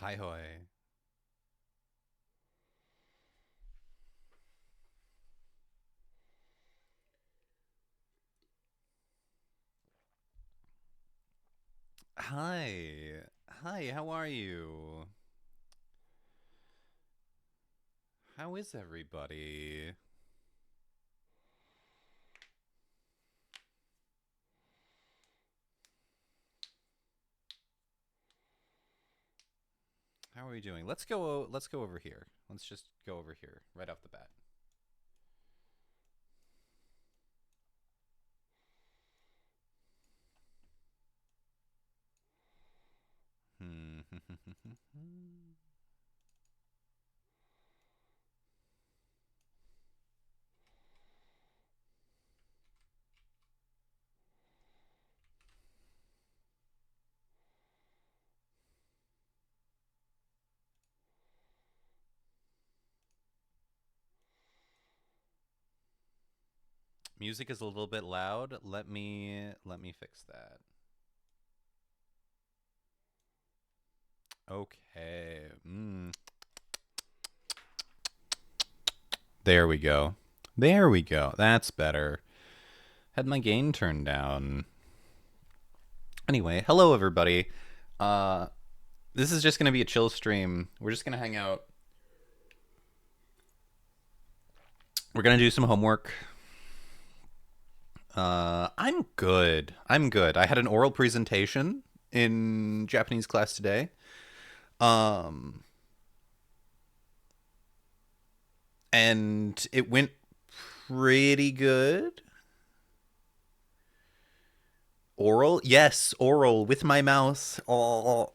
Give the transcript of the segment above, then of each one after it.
Hi hoy. Hi. Hi, how are you? How is everybody? How are we doing? Let's go over here. Let's just go over here right off the bat. Hmm. Music is a little bit loud. Let me fix that. Okay. There we go. There we go. That's better. Had my gain turned down. Anyway, hello everybody. Uh this is just going to be a chill stream. We're just going to hang out. We're going to do some homework. I'm good. I'm good. I had an oral presentation in Japanese class today. Um, and it went pretty good. Oral? Yes, oral with my mouth. Oh,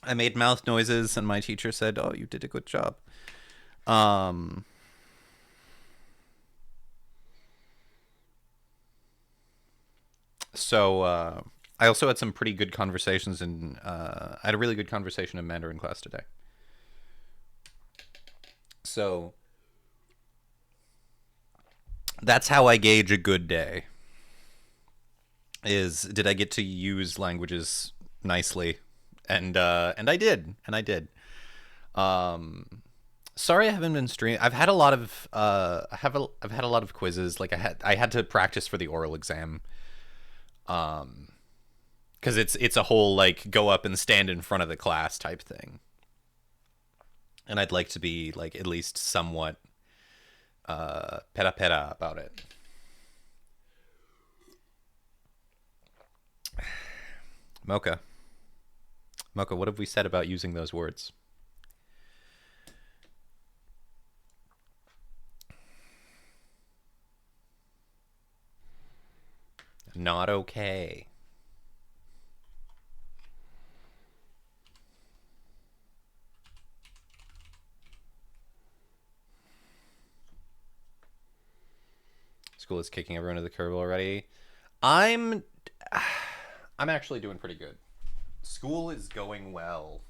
I made mouth noises, and my teacher said, "Oh, you did a good job." Um, so I also had some pretty good conversations, and I had a really good conversation in Mandarin class today. So that's how I gauge a good day. Is did I get to use languages nicely? And I did. Um, Sorry I haven't been streaming. I've had a lot of I've had a lot of quizzes. Like I had to practice for the oral exam. Because it's a whole like go up and stand in front of the class type thing, and I'd like to be like at least somewhat pera pera about it. Mocha, Mocha, what have we said about using those words? Not okay. School is kicking everyone to the curb already. I'm I'm actually doing pretty good. School is going well.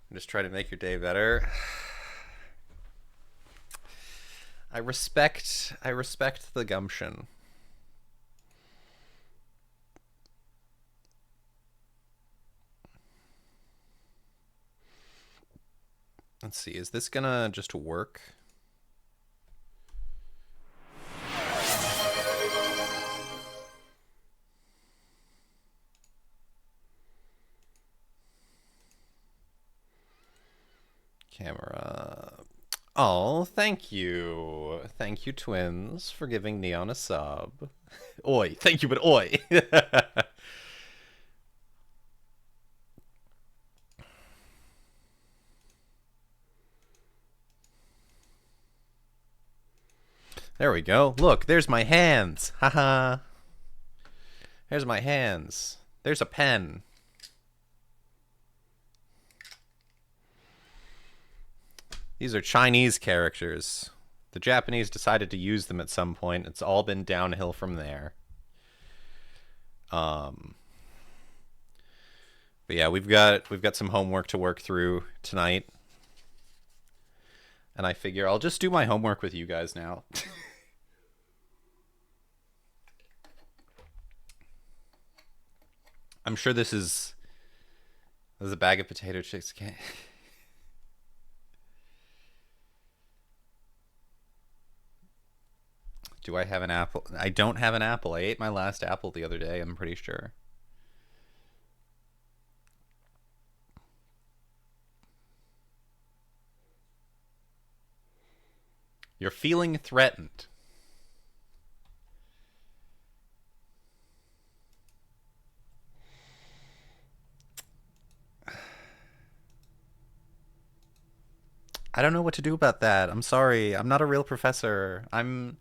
I'm just trying to make your day better. I respect the gumption. Let's see. Is this gonna just work? Camera. Oh, thank you. Thank you, twins, for giving Neon a sub. Oi, thank you, but oi. There we go. Look, there's my hands. Haha. There's my hands. There's a pen. These are Chinese characters. The Japanese decided to use them at some point. It's all been downhill from there. Um, but yeah, we've got some homework to work through tonight. And I figure I'll just do my homework with you guys now. I'm sure this is a bag of potato chips. Do I have an apple? I don't have an apple. I ate my last apple the other day, I'm pretty sure. You're feeling threatened. I don't know what to do about that. I'm sorry. I'm not a real professor. I've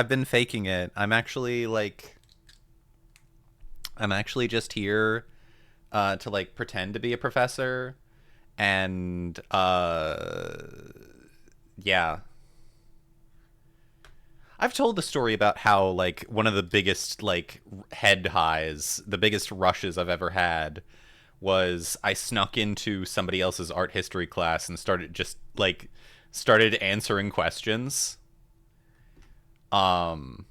been faking it. I'm actually just here to like pretend to be a professor and yeah. I've told the story about how like one of the biggest like head highs, the biggest rushes I've ever had was I snuck into somebody else's art history class and started answering questions. Um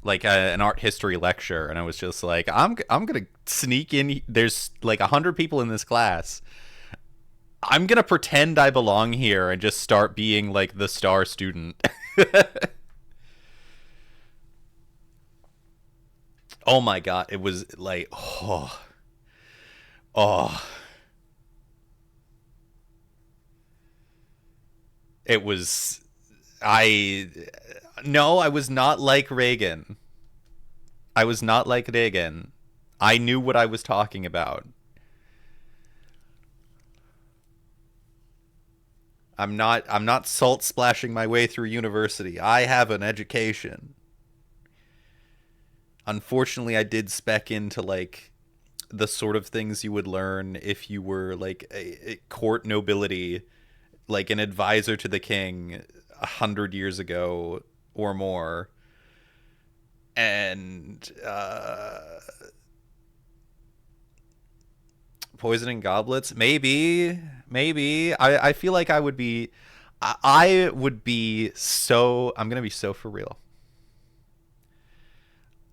an art history lecture, and I was just like, I'm gonna sneak in. There's like 100 people in this class. I'm gonna pretend I belong here and just start being like the star student. Oh my god, it was like, oh, it was. I No, I was not like Reagan. I was not like Reagan. I knew what I was talking about. I'm not salt splashing my way through university. I have an education. Unfortunately, I did spec into like the sort of things you would learn if you were like a court nobility, like an advisor to the king 100 years ago or more. And poisoning goblets, maybe. I feel like I would be so. I'm gonna be so for real.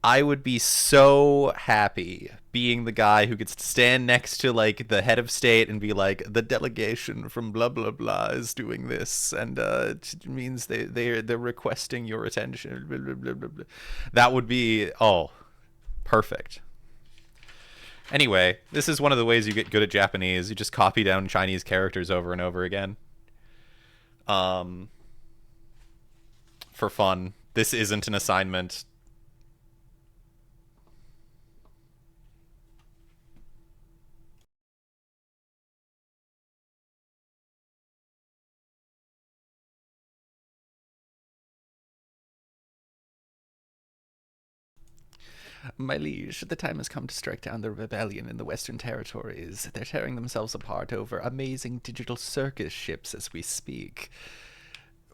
I would be so happy being the guy who gets to stand next to like the head of state and be like, the delegation from blah blah blah is doing this, and it means they're requesting your attention. Blah, blah, blah, blah, blah. That would be perfect. Anyway, this is one of the ways you get good at Japanese. You just copy down Chinese characters over and over again. Um, for fun. This isn't an assignment. My liege, the time has come to strike down the rebellion in the Western Territories. They're tearing themselves apart over amazing digital circus ships as we speak.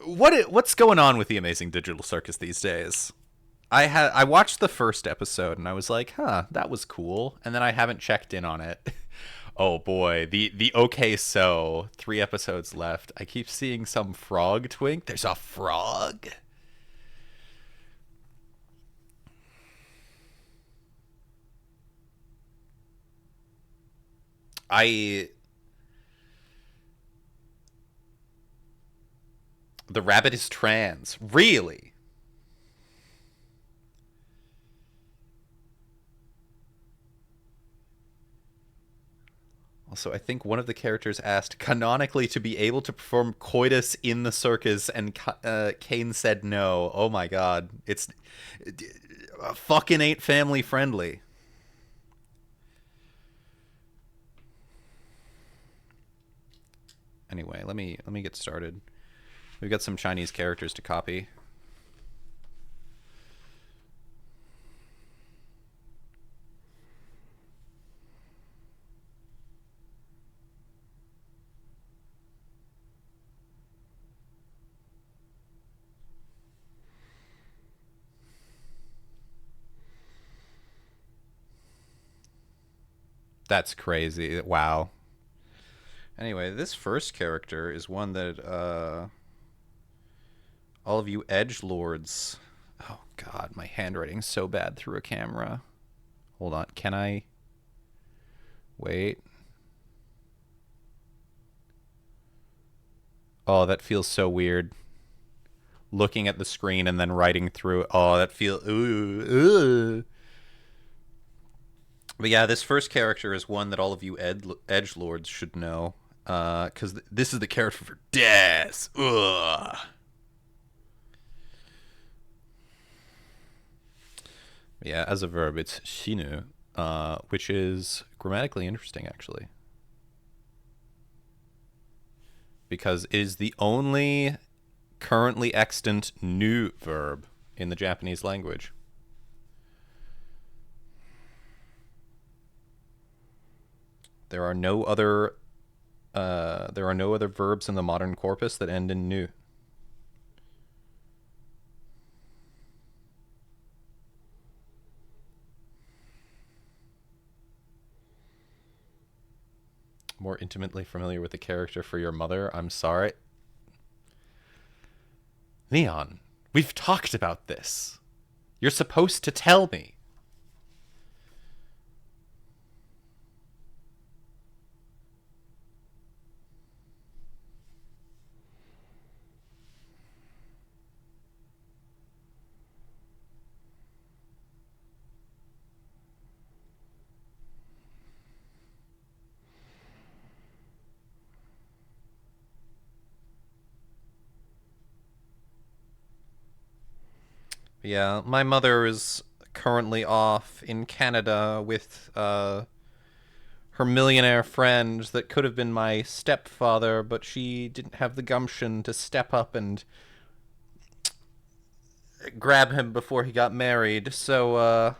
What's going on with the amazing digital circus these days? I watched the first episode and I was like, huh, that was cool, and then I haven't checked in on it. Oh boy, the okay so 3 episodes left. I keep seeing some frog twink. There's a frog. I The rabbit is trans. Really? Also, I think one of the characters asked canonically to be able to perform coitus in the circus, and Kane said no. Oh my god, it's fucking ain't family friendly. Anyway, let me get started. We've got some Chinese characters to copy. That's crazy. Wow. Anyway, this first character is one that all of you edge lords. Oh god, my handwriting's so bad through a camera. Hold on, can I wait? Oh, that feels so weird. Looking at the screen and then writing through it. Oh, that feels ooh. But yeah, this first character is one that all of you edge lords should know, because this is the character for death. Ugh. Yeah, as a verb, it's shinu, which is grammatically interesting, actually, because it is the only currently extant new verb in the Japanese language. There are no other verbs in the modern corpus that end in nu. More intimately familiar with the character for your mother. I'm sorry. Leon, we've talked about this. You're supposed to tell me. Yeah, my mother is currently off in Canada with her millionaire friend that could have been my stepfather, but she didn't have the gumption to step up and grab him before he got married. So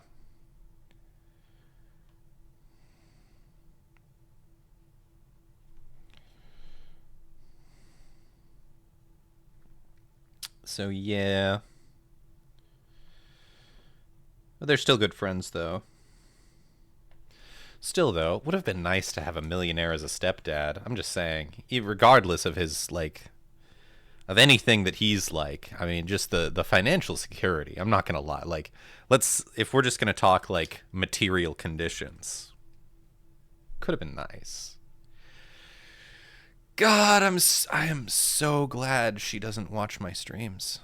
yeah. But they're still good friends, though. Still, though, would have been nice to have a millionaire as a stepdad. I'm just saying, regardless of his of anything that he's like. I mean, just the financial security. I'm not gonna lie. Like, if we're just gonna talk like material conditions, could have been nice. God, I am so glad she doesn't watch my streams.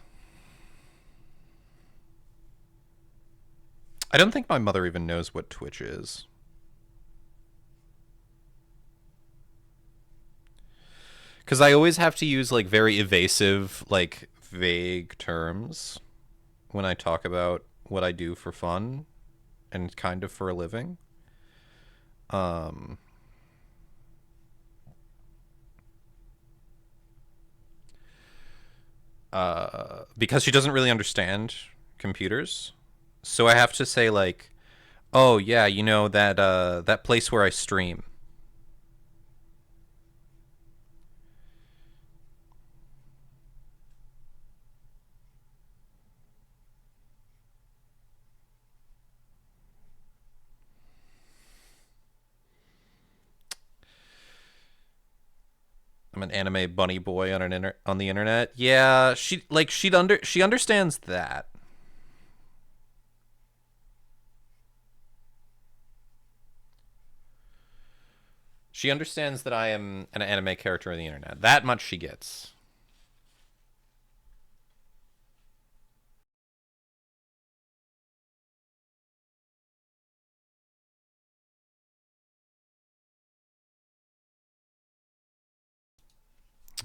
I don't think my mother even knows what Twitch is. Because I always have to use like very evasive, like vague terms when I talk about what I do for fun and kind of for a living. Um, because she doesn't really understand computers. So I have to say like, "Oh yeah, you know that place where I stream." I'm an anime bunny boy on the internet. Yeah, she understands that. She understands that I am an anime character on the internet. That much she gets.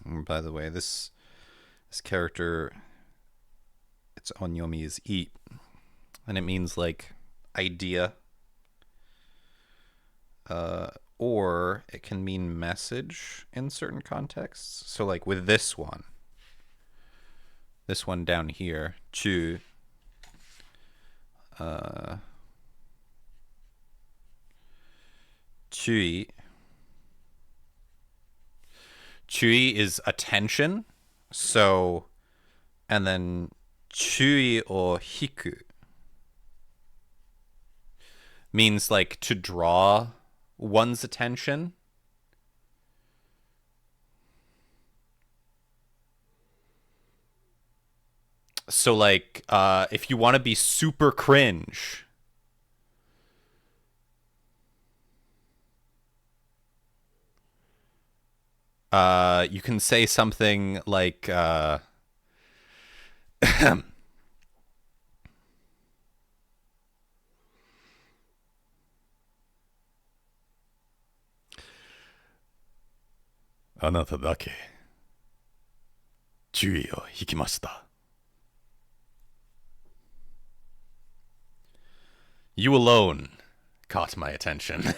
And by the way, this character, its onyomi is eat, and it means like idea, or it can mean message in certain contexts. So like with this one down here, chu, uh, chui. Chui is attention. So, and then chui or hiku means like to draw one's attention. So like, if you want to be super cringe, you can say something like, あなただけ注意を引きました。You alone caught my attention.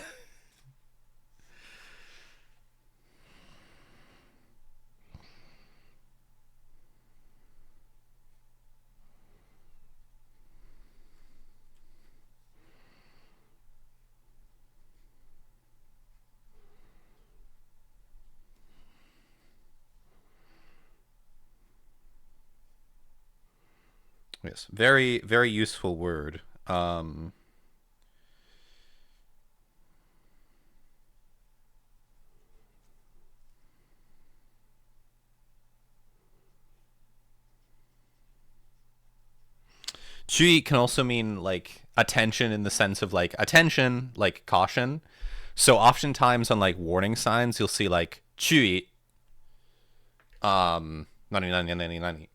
Yes, very very useful word. Chui can also mean like attention in the sense of like attention, like caution. So oftentimes on like warning signs, you'll see like chui, nani nani nani nani.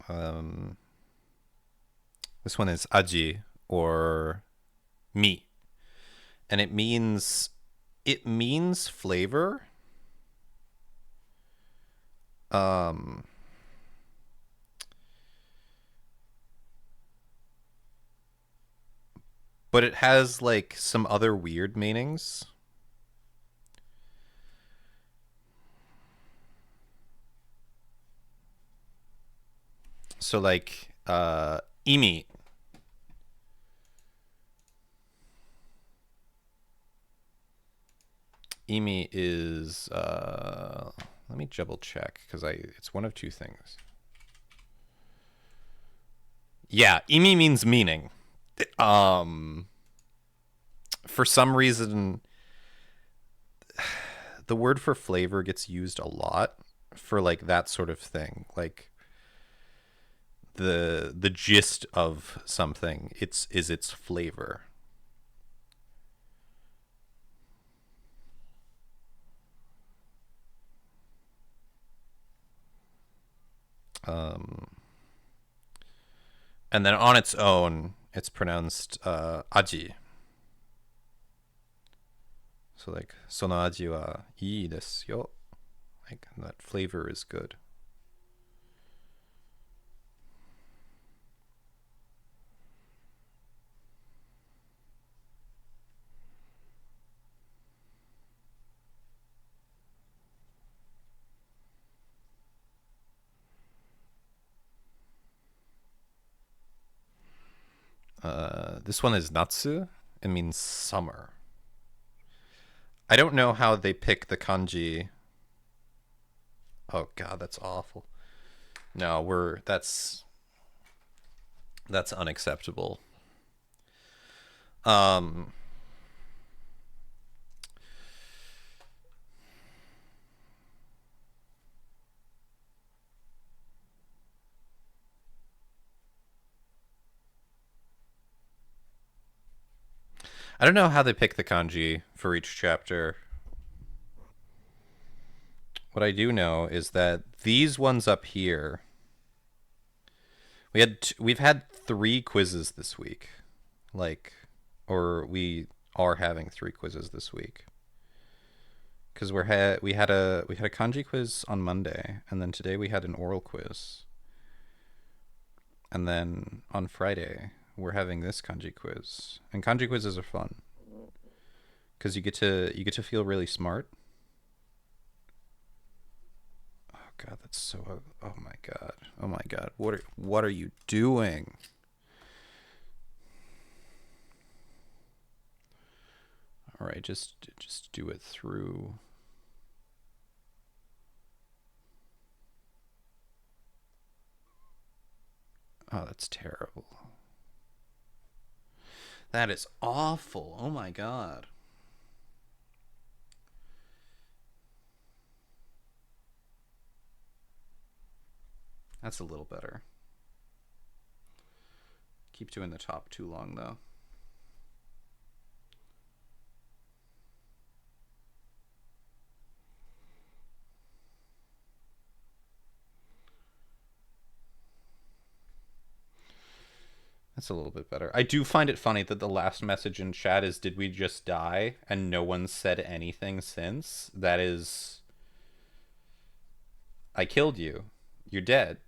Um, this one is aji or mi, and it means flavor. Um, but it has like some other weird meanings. So like imi. Imi is let me double check because I it's one of two things. Yeah, imi means meaning. Um for some reason the word for flavor gets used a lot for like that sort of thing. Like the gist of something it's is its flavor. Um and then on its own it's pronounced aji. So like sono aji wa ii desu yo. Like that flavor is good. This one is natsu. It means summer. I don't know how they pick the kanji. Oh god, that's awful. No, that's unacceptable. Um I don't know how they pick the kanji for each chapter. What I do know is that these ones up here, we've had 3 quizzes this week. Like we are having 3 quizzes this week. Cuz we had a kanji quiz on Monday and then today we had an oral quiz. And then on Friday we're having this kanji quiz. And kanji quizzes are fun cuz you get to feel really smart. God, that's so. Oh my god. Oh my god. What are you doing? All right, just do it through. Oh, that's terrible. That is awful. Oh my god. That's a little better. Keeps you in the top too long, though. That's a little bit better. I do find it funny that the last message in chat is, "Did we just die?" and no one said anything since. That is, I killed you. You're dead.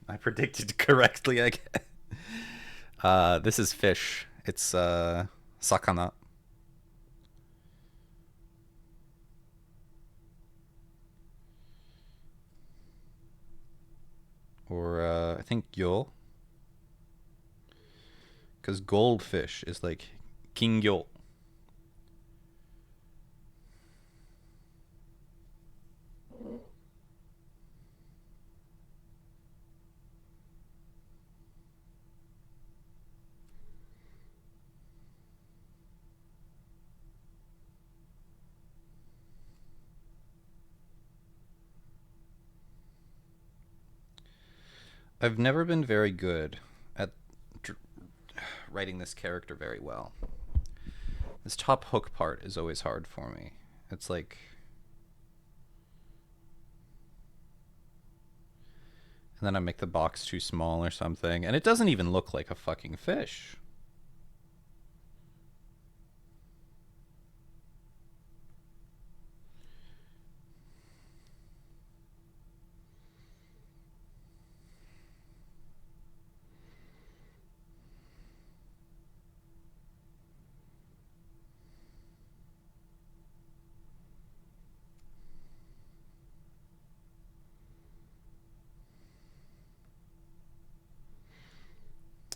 I predicted correctly, I guess. This is fish. It's sakana. Or I think gyo. Because goldfish is like kingyo. I've never been very good at writing this character very well. This top hook part is always hard for me. It's like, and then I make the box too small or something, and it doesn't even look like a fucking fish.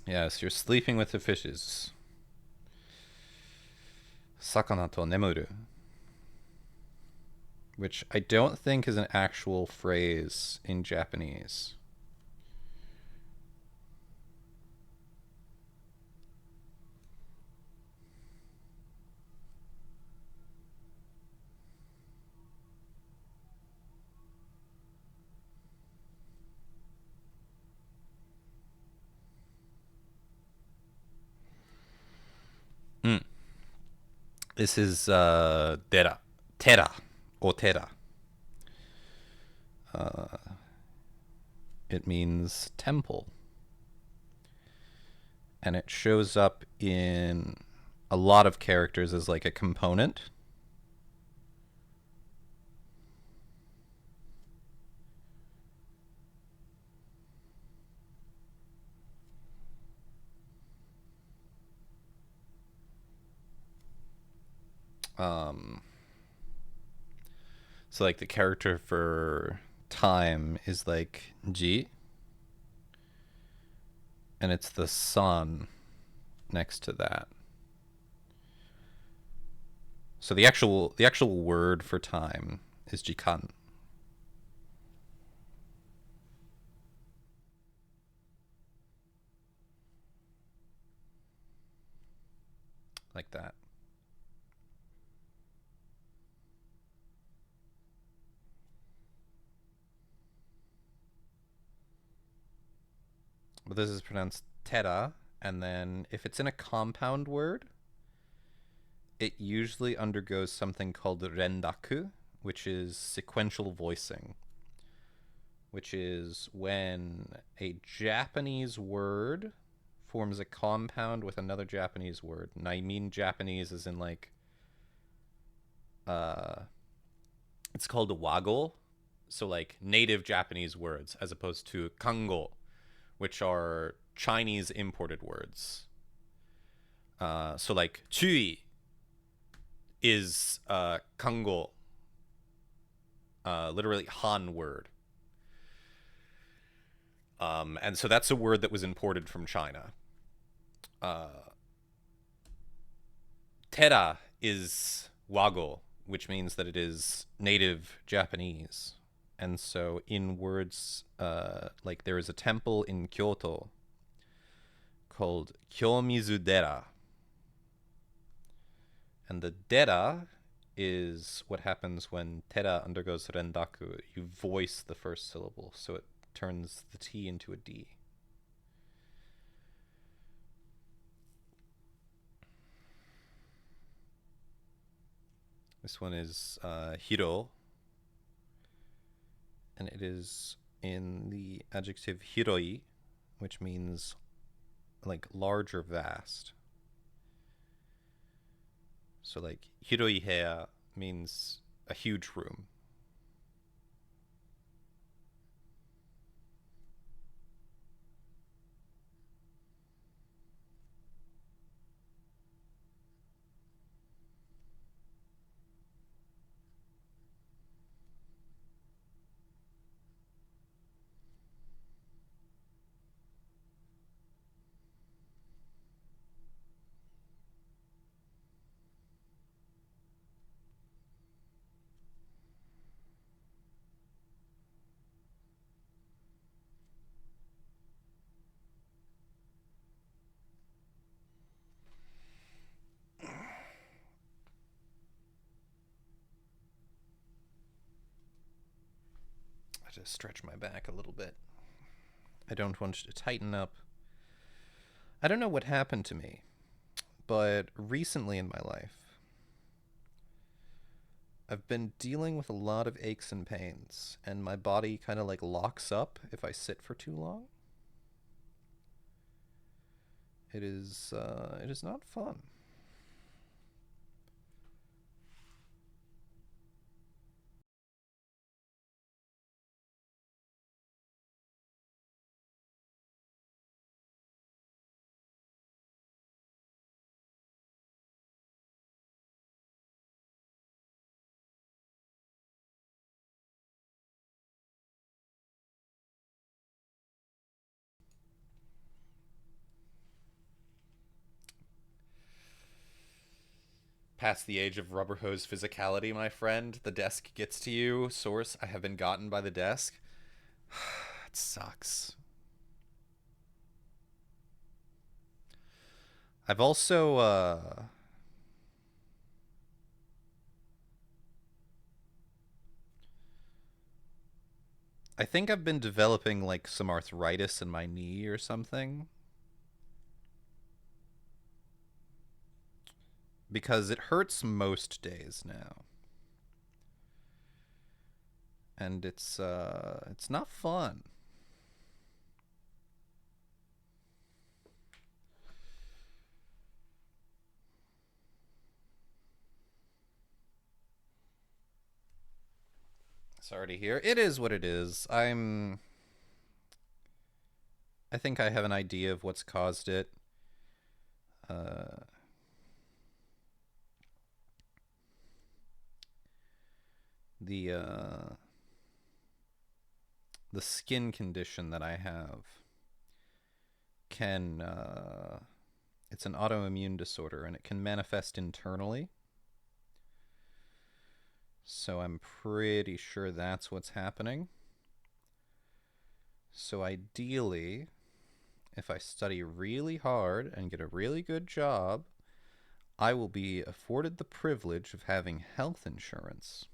Yes, you're sleeping with the fishes. Sakana to nemuru. Which I don't think is an actual phrase in Japanese. Mm. This is dera. Tera. O tera. It means temple. And it shows up in a lot of characters as like a component. So like the character for time is like Ji, and it's the sun next to that. So the actual word for time is jikan. Like that. But this is pronounced tera, and then if it's in a compound word, it usually undergoes something called rendaku, which is sequential voicing, which is when a Japanese word forms a compound with another Japanese word. And I mean Japanese as in like uh it's called a wago. So like native Japanese words as opposed to kango, which are Chinese imported words. So like chui is kango, literally Han word. And so that's a word that was imported from China. Tera is wago, which means that it is native Japanese. And so, in words like there is a temple in Kyoto called Kyomizu Dera, and the Dera is what happens when Tera undergoes rendaku. You voice the first syllable, so it turns the T into a D. This one is Hiro, and it is in the adjective hiroi, which means like large or vast. So like hiroi heya means a huge room. I just stretch my back a little bit. I don't want you to tighten up. I don't know what happened to me, but recently in my life, I've been dealing with a lot of aches and pains, and my body kind of like locks up if I sit for too long. It is not fun. Past the age of rubber hose physicality, my friend. The desk gets to you. Source, I have been gotten by the desk. It sucks. I've also I think I've been developing like some arthritis in my knee or something because it hurts most days now. And it's not fun. Sorry to hear. It is what it is. I think I have an idea of what's caused it. Uh the the skin condition that I have can it's an autoimmune disorder and it can manifest internally. So I'm pretty sure that's what's happening. So ideally, if I study really hard and get a really good job, I will be afforded the privilege of having health insurance.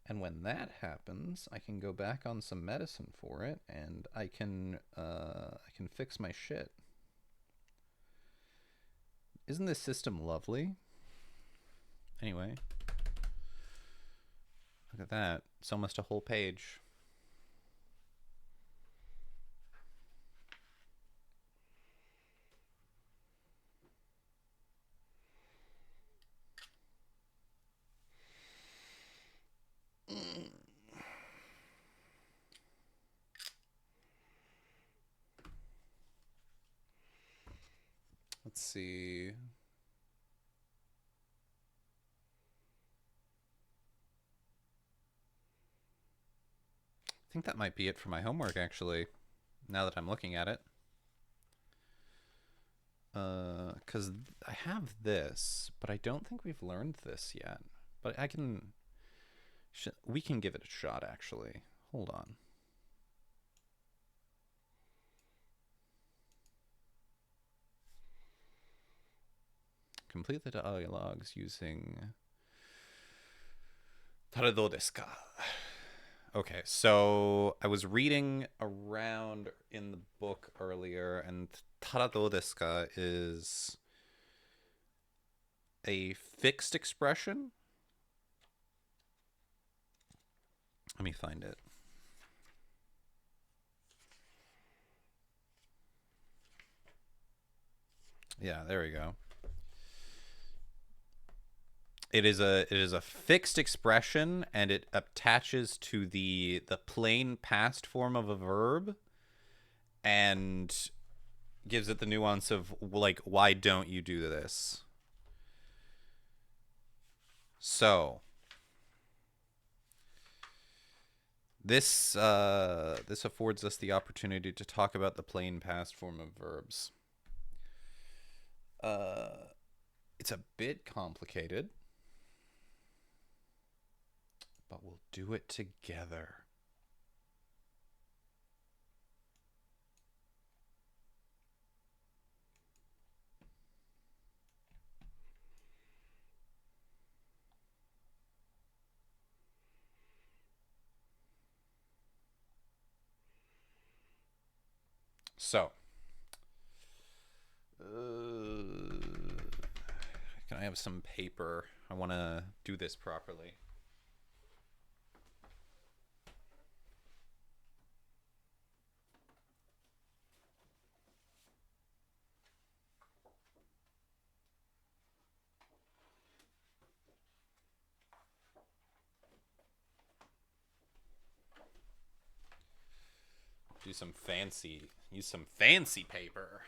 And when that happens, I can go back on some medicine for it, and I can fix my shit. Isn't this system lovely? Anyway, look at that. It's almost a whole page. Let's see. I think that might be it for my homework, actually, now that I'm looking at it. Because I have this, but I don't think we've learned this yet. But I can. We can give it a shot, actually. Hold on. Complete the dialogues using. ただどうですか? Okay, so I was reading around in the book earlier, and ただどうですか is a fixed expression. Let me find it. Yeah, there we go. It is a fixed expression, and it attaches to the plain past form of a verb, and gives it the nuance of like, why don't you do this? So this this affords us the opportunity to talk about the plain past form of verbs. It's a bit complicated, but we'll do it together. So, can I have some paper? I want to do this properly. Use some fancy paper.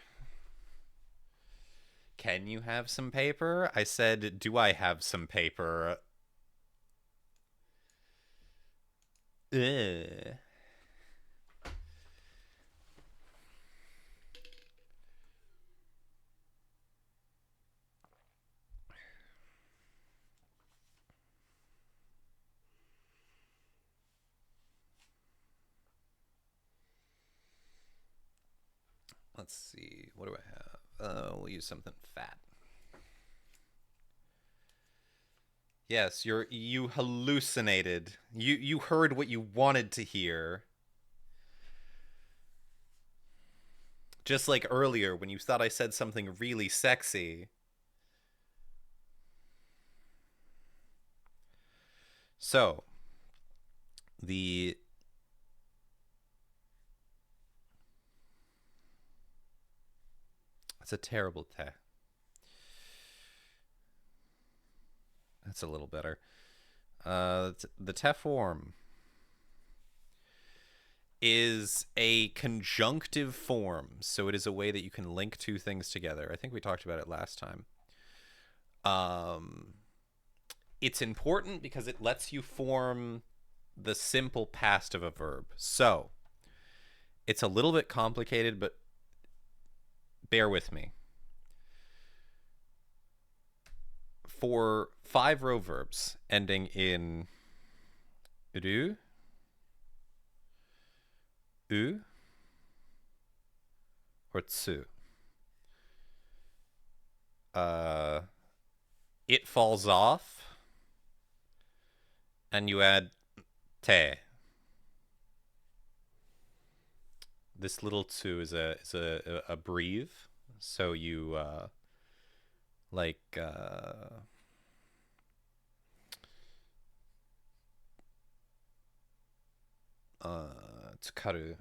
Can you have some paper? I said, do I have some paper? Ugh. Let's see. What do I have? We'll use something fat. Yes, you hallucinated. You heard what you wanted to hear. Just like earlier when you thought I said something really sexy. So, the That's a terrible te. That's a little better. The te form is a conjunctive form, so it is a way that you can link two things together. I think we talked about it last time. It's important because it lets you form the simple past of a verb. So, it's a little bit complicated, but bear with me. For 5-row verbs ending in ru, u, or tsu, it falls off, and you add te. This little tsu is a breathe, so you like tsukaru,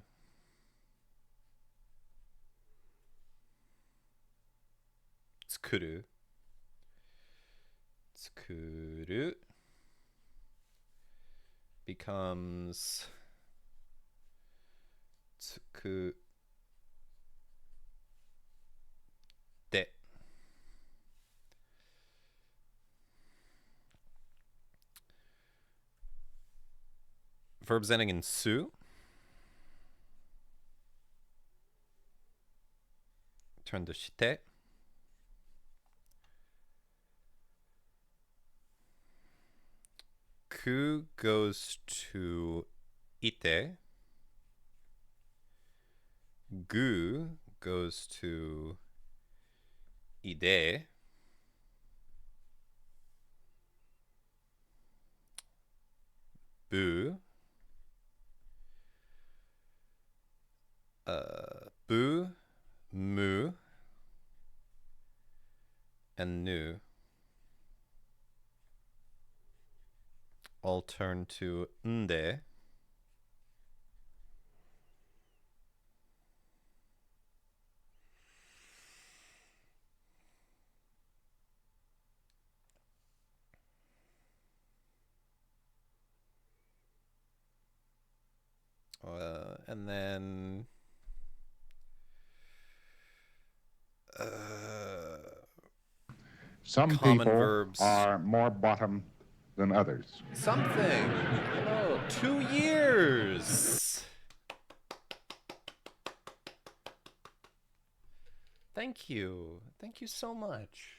tsukuru, tsukuru becomes tsuku de. Verbs ending in su turn to shite. Ku goes to ite. Gu goes to ide. Bu. Bu, mu, and nu all turn to nde. And then Some common people verbs. are more bottom than others. Something. Hello. 2 years. Thank you. Thank you so much.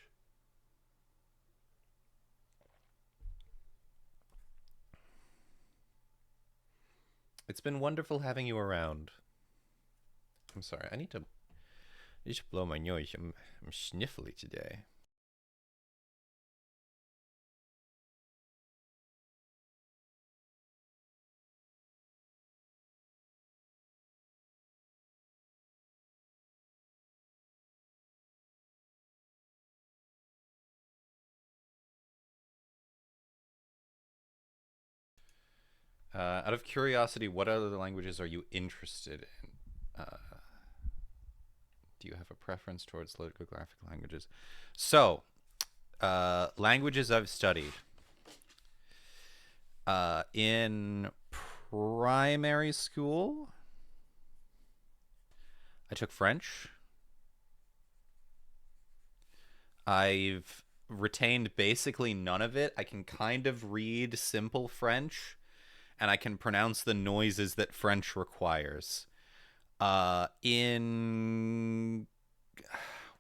It's been wonderful having you around. I'm sorry. I need to blow my nose. I'm sniffly today. Out of curiosity, what other languages are you interested in? Do you have a preference towards lithographic languages? So, languages I've studied. In primary school, I took French. I've retained basically none of it. I can kind of read simple French, and I can pronounce the noises that French requires. In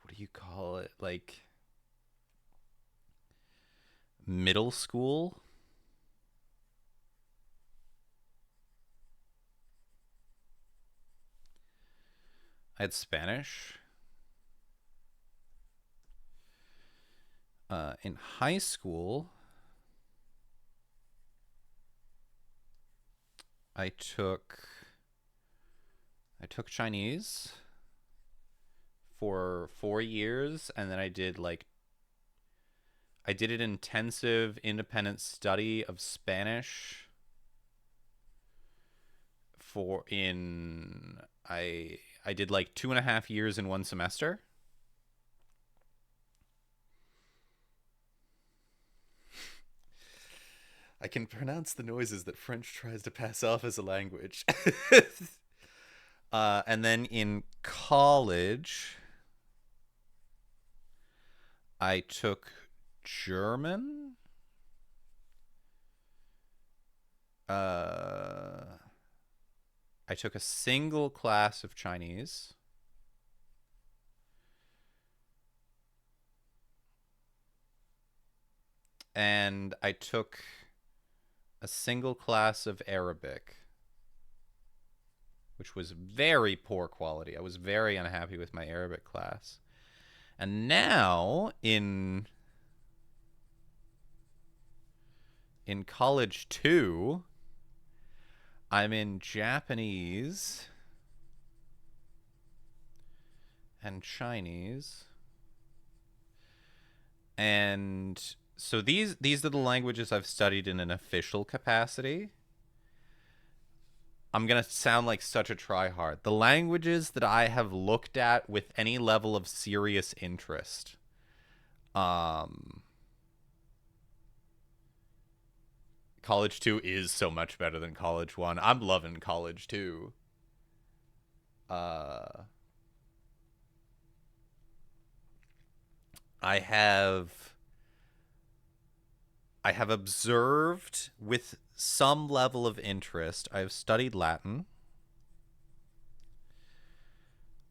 what do you call it? Like middle school, I had Spanish. In high school, I took Chinese for 4 years, and then I did an intensive independent study of Spanish for in I did like 2.5 years in one semester. I can pronounce the noises that French tries to pass off as a language. And then in college, I took German. I took a single class of Chinese. And I took a single class of Arabic, which was very poor quality. I was very unhappy with my Arabic class. And now in college 2, I'm in Japanese and Chinese. And so these are the languages I've studied in an official capacity. I'm going to sound like such a tryhard. The languages that I have looked at with any level of serious interest. College 2 is so much better than College 1. I'm loving College 2. I have observed with some level of interest. I've studied Latin.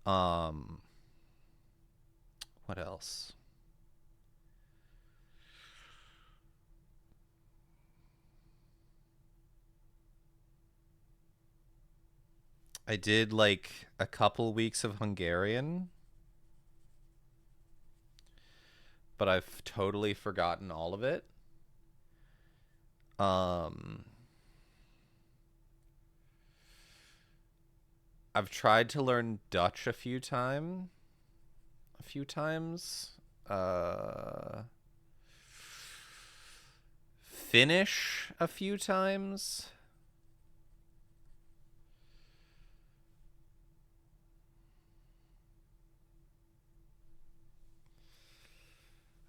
What else? I did like a couple weeks of Hungarian, but I've totally forgotten all of it. Um, I've tried to learn Dutch a few times. Uh, Finnish a few times.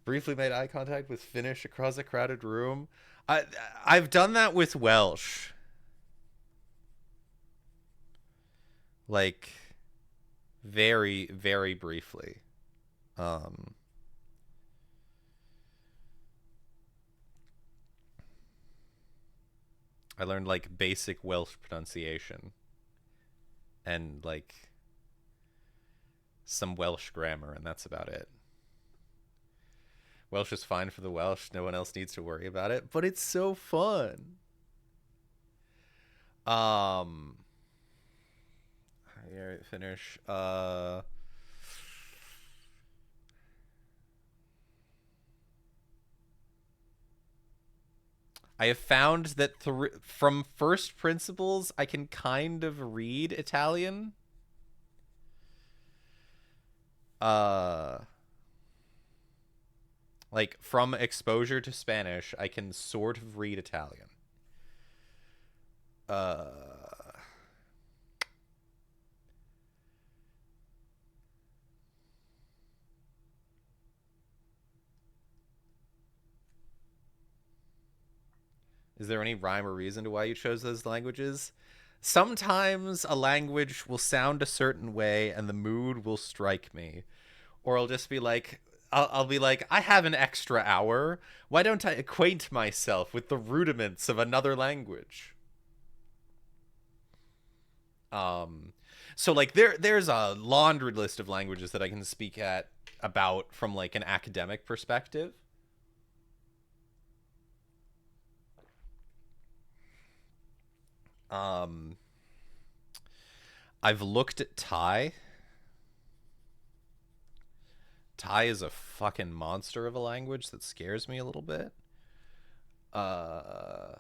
Briefly made eye contact with Finnish across a crowded room. I I've done that with Welsh, like very very briefly. Um, I learned like basic Welsh pronunciation and like some Welsh grammar, and that's about it. Welsh is fine for the Welsh. No one else needs to worry about it, but it's so fun. Um, yeah, finish. I have found that from first principles, I can kind of read Italian. Uh, like from exposure to Spanish, I can sort of read Italian. Uh, is there any rhyme or reason to why you chose those languages? Sometimes a language will sound a certain way and the mood will strike me. Or I'll just be like, I'll be like, I have an extra hour. Why don't I acquaint myself with the rudiments of another language? Um, so like there's a laundry list of languages that I can speak at about from like an academic perspective. Um, I've looked at Thai. Thai is a fucking monster of a language that scares me a little bit. Uh,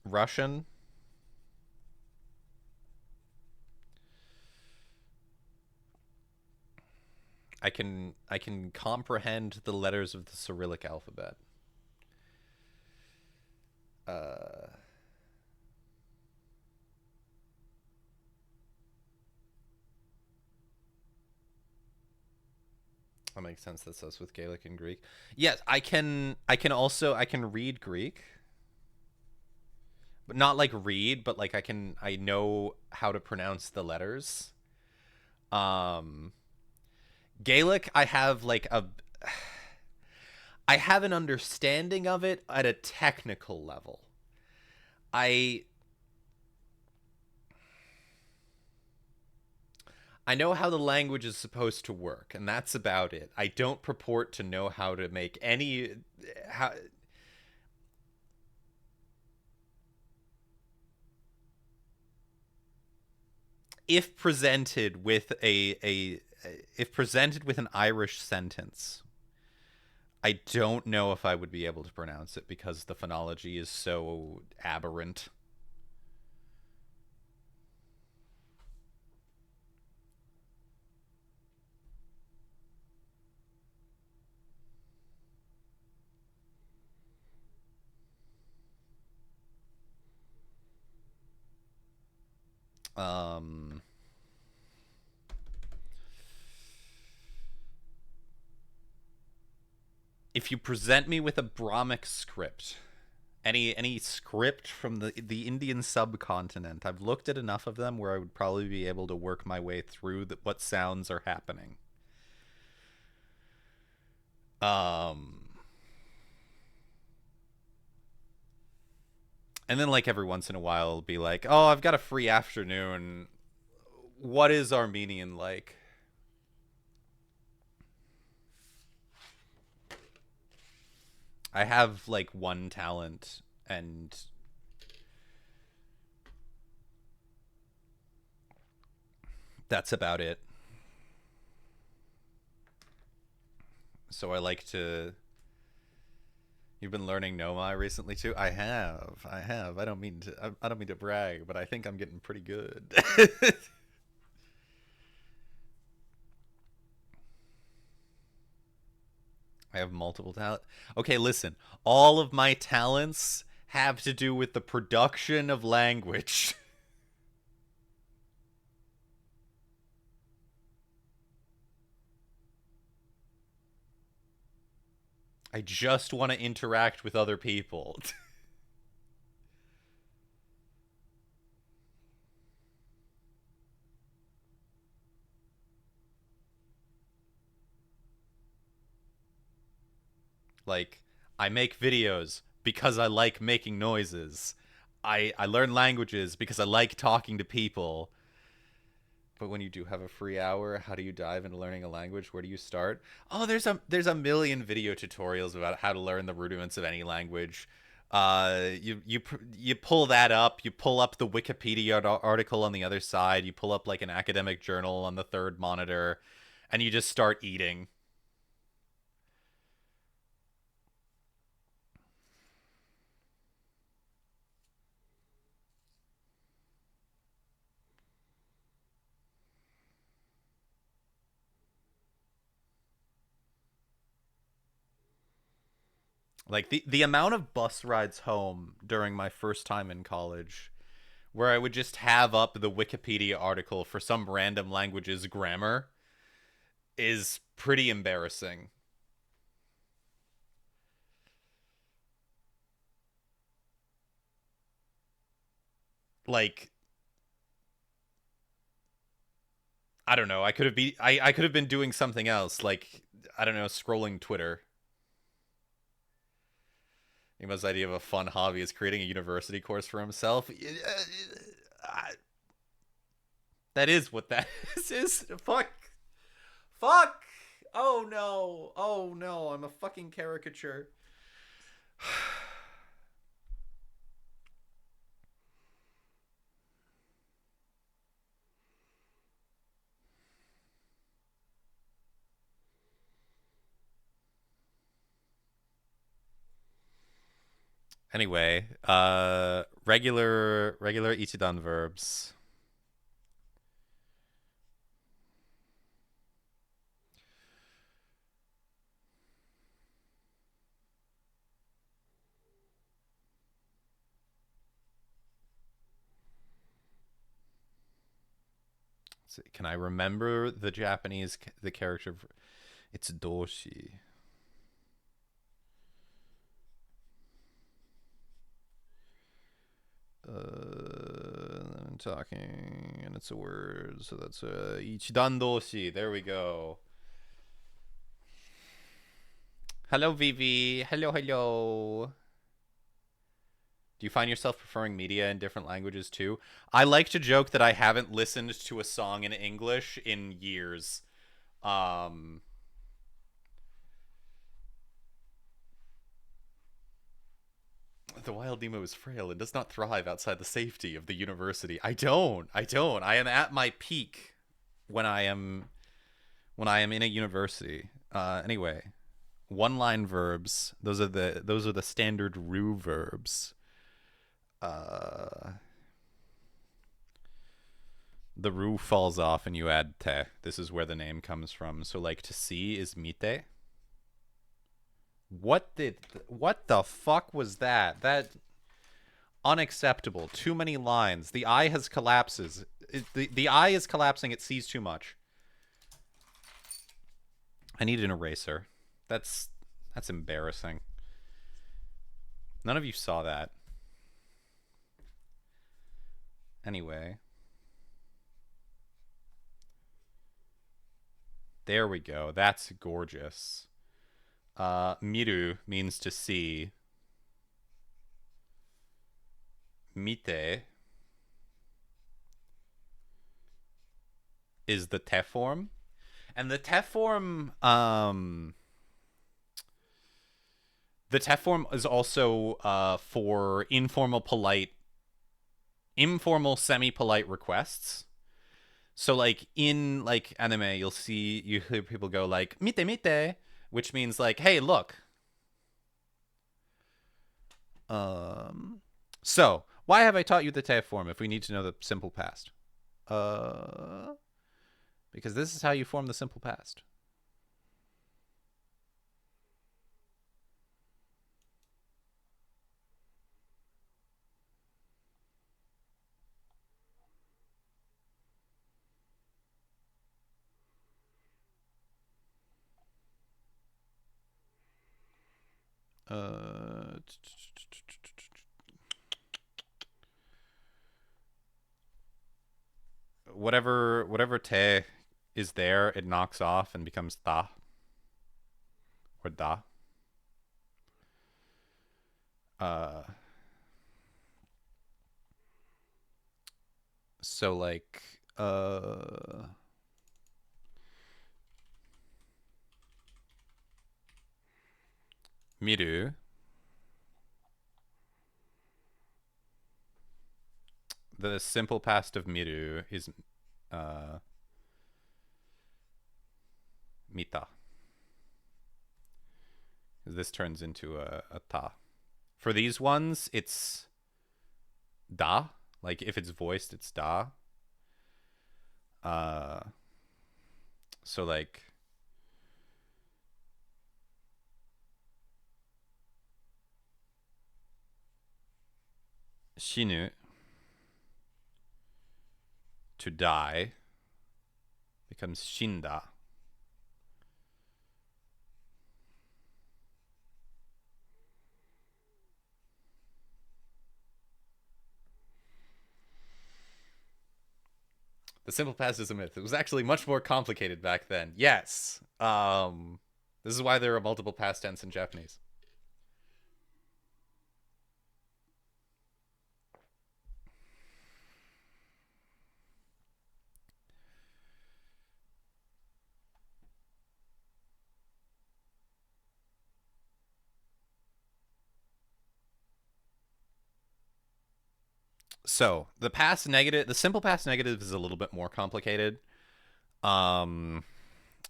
Russian. I can comprehend the letters of the Cyrillic alphabet. Uh, that makes sense. That's us with Gaelic and Greek. Yes, I can. I can read Greek, but not like read, but like I know how to pronounce the letters. Um, Gaelic, I have an understanding of it at a technical level. I I know how the language is supposed to work, and that's about it. I don't purport to know how to make any how if presented with a if presented with an Irish sentence. I don't know if I would be able to pronounce it because the phonology is so aberrant. Um, if you present me with a Brahmic script, any script from the Indian subcontinent, I've looked at enough of them where I would probably be able to work my way through what sounds are happening. Um, and then like every once in a while, I'll be like, "Oh, I've got a free afternoon. What is Armenian like?" I have like one talent, and that's about it. So I like to. You've been learning Nomai recently too. I have. I have. I don't mean to. I don't mean to brag, but I think I'm getting pretty good. I have multiple talents. Okay, listen. All of my talents have to do with the production of language. I just want to interact with other people. Like, I make videos because I like making noises. I learn languages because I like talking to people. But when you do have a free hour, how do you dive into learning a language? Where do you start? Oh, there's a million video tutorials about how to learn the rudiments of any language. You pull that up. You pull up the Wikipedia article on the other side. You pull up like an academic journal on the third monitor, and you just start eating. Like the amount of bus rides home during my first time in college where I would just have up the Wikipedia article for some random language's grammar is pretty embarrassing. Like, I don't know. I could have been doing something else, like, I don't know, scrolling Twitter. Nemo's idea of a fun hobby is creating a university course for himself. That is what that is. Fuck. Fuck. Oh no. Oh no. I'm a fucking caricature. Anyway, regular ichidan verbs. Can I remember the Japanese the character? It's doshi. I'm talking, and it's a word, so that's ichidan doshi. There we go. Hello, Vivi. Hello, hello. Do you find yourself preferring media in different languages too? I like to joke that I haven't listened to a song in English in years. Um, the wild Nemo is frail and does not thrive outside the safety of the university. I don't. I don't. I am at my peak when I am in a university. Anyway, one line verbs. Those are the standard ru verbs. Uh, the ru falls off and you add te. This is where the name comes from. So like to see is mite. What the fuck was that? That unacceptable. Too many lines. The eye has collapses. The eye is collapsing. It sees too much. I need an eraser. That's embarrassing. None of you saw that. Anyway, there we go. That's gorgeous. Miru means to see. Mite is the te form. And the te form The TEF form is also for informal, semi-polite requests. So like in like anime, you hear people go like "mite mite," which means like, "Hey, look." Um, so why have I taught you the TEF form if we need to know the simple past? Uh, because this is how you form the simple past. Uh, whatever te is there, it knocks off and becomes ta or da. Uh, so like miru. The simple past of miru is uh, mita. This turns into a ta. For these ones, it's da. Like if it's voiced, it's da. Uh, so like shinu, to die, becomes shinda. The simple past is a myth. It was actually much more complicated back then. Yes. This is why there are multiple past tense in Japanese. So the simple past negative is a little bit more complicated. Um,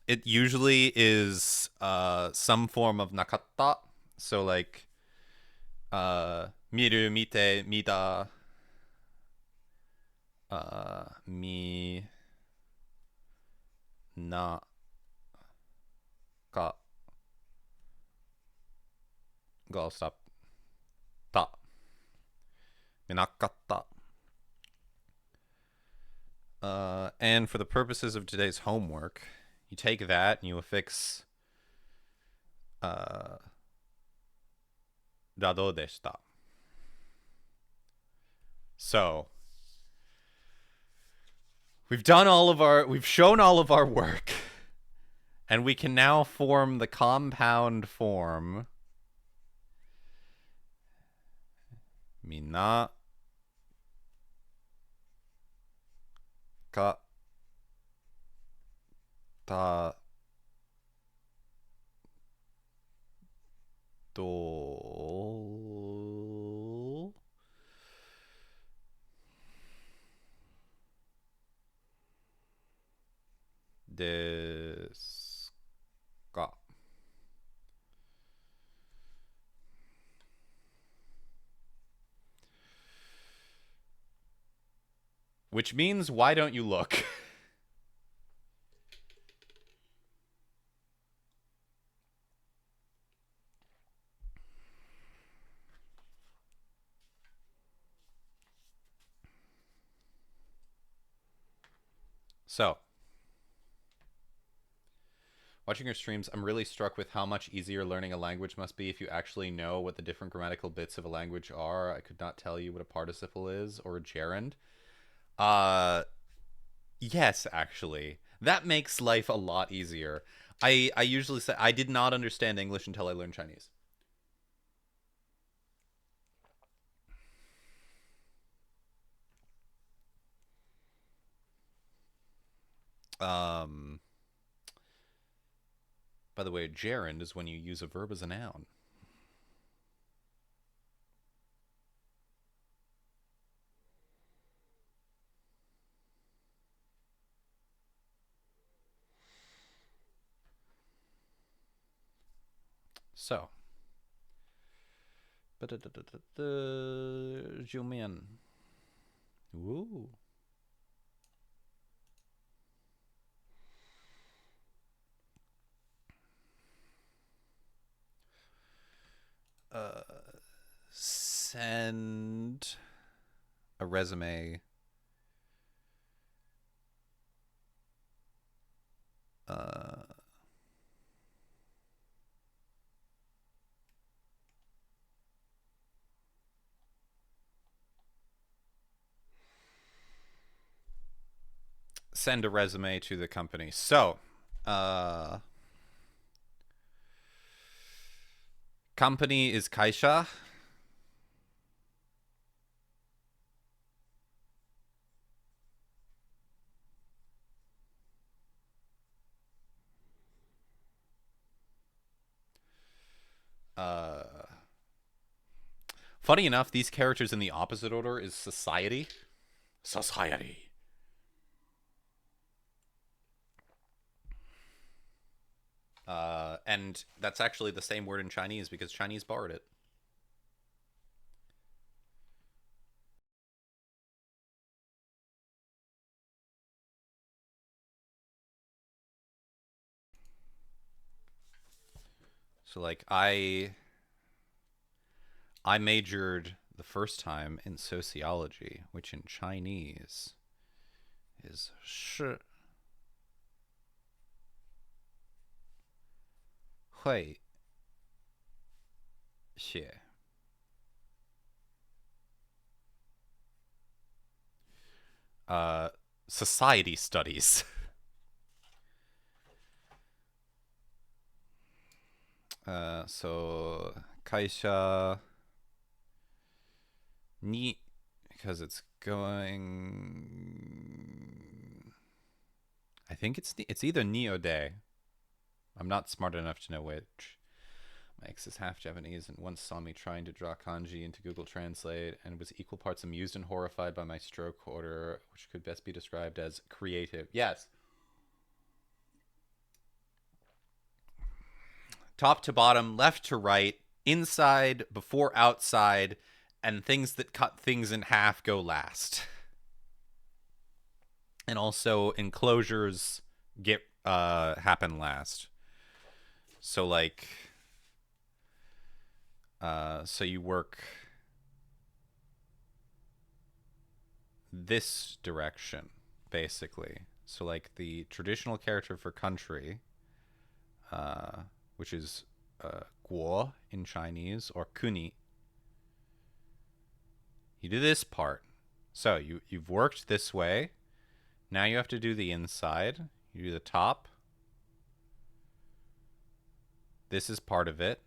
it usually is some form of nakatta. So like miru, mite, mida, mi, na, ka. Go, I'll stop. Ta. Minakatta. And for the purposes of today's homework, you take that and you affix uh, dado deshita. So we've shown all of our work, and we can now form the compound form mina ka ta do desu ka. Which means, why don't you look? So, watching your streams, I'm really struck with how much easier learning a language must be if you actually know what the different grammatical bits of a language are. I could not tell you what a participle is or a gerund. Uh, yes, actually. That makes life a lot easier. I usually say I did not understand English until I learned Chinese. Um, by the way, gerund is when you use a verb as a noun. So, Jumian. Ooh. Send a resume. Uh, Send a resume to the company. So, uh, company is Kaisha. Uh, Funny enough, these characters in the opposite order is society. Society. And that's actually the same word in Chinese because Chinese borrowed it. So like I majored the first time in sociology, which in Chinese is 是会写 uh, society studies. So 会社 ni because it's going. I think it's either ni or de. I'm not smart enough to know which. My ex is half Japanese and once saw me trying to draw kanji into Google Translate and was equal parts amused and horrified by my stroke order, which could best be described as creative. Yes. Top to bottom, left to right, inside before outside, and things that cut things in half go last. And also enclosures get happen last. So like so you work this direction basically. So like the traditional character for country, which is guo in Chinese or kuni. You do this part. So you've worked this way. Now you have to do the inside. You do the top. This is part of it.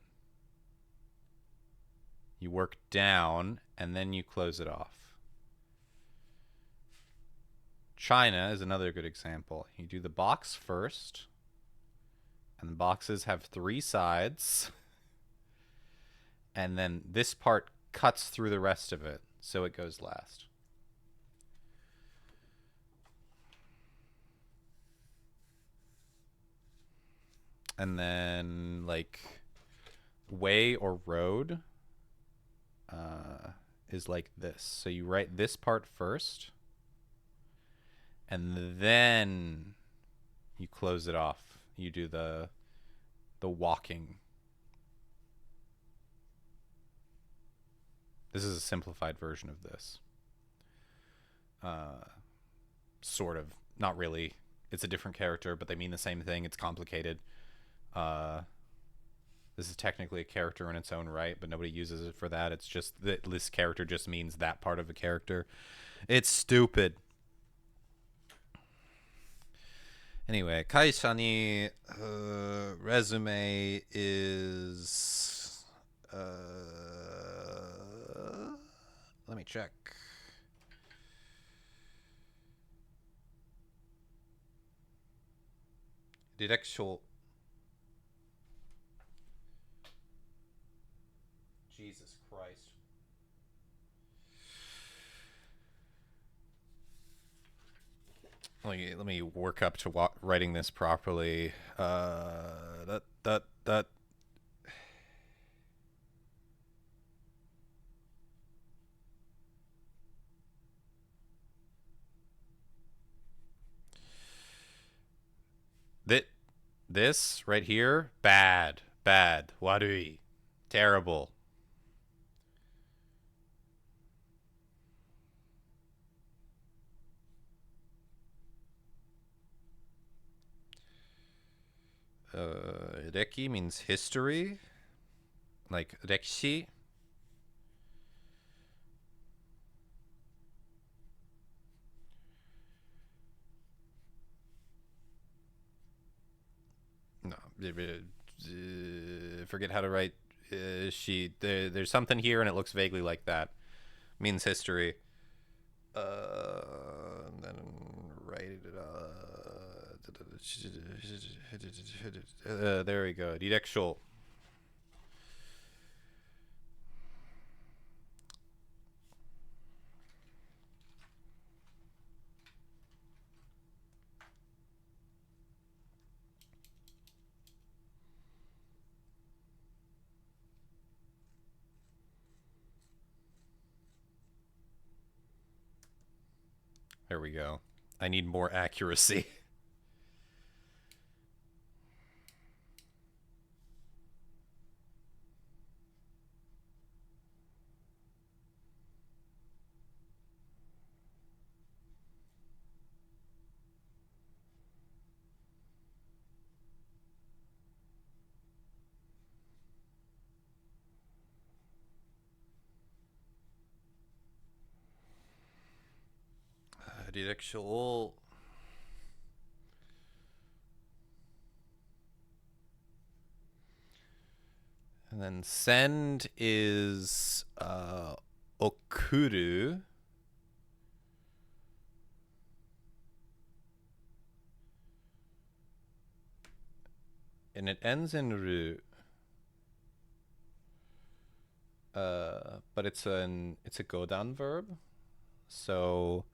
You work down and then you close it off. China is another good example. You do the box first, and the boxes have 3 sides, and then this part cuts through the rest of it, so it goes last. And then, like, way or road is like this. So you write this part first, and then you close it off. You do the walking. This is a simplified version of this. Sort of. Not really. It's a different character, but they mean the same thing. It's complicated. Uh, this is technically a character in its own right, but nobody uses it for that. It's just that this character just means that part of a character. It's stupid. Anyway, Kaisha resume is let me check. Directional. Jesus Christ. Let me work up to writing this properly. That This right here, bad, bad, warui, terrible. Reki means history, like rekishi. No, forget how to write she. There's something here, and it looks vaguely like that. Means history. And then write it. There we go. Direkshol. There we go. I need more accuracy. Direkshol. And then send is okuru. And it ends in ru. But it's a godan verb. So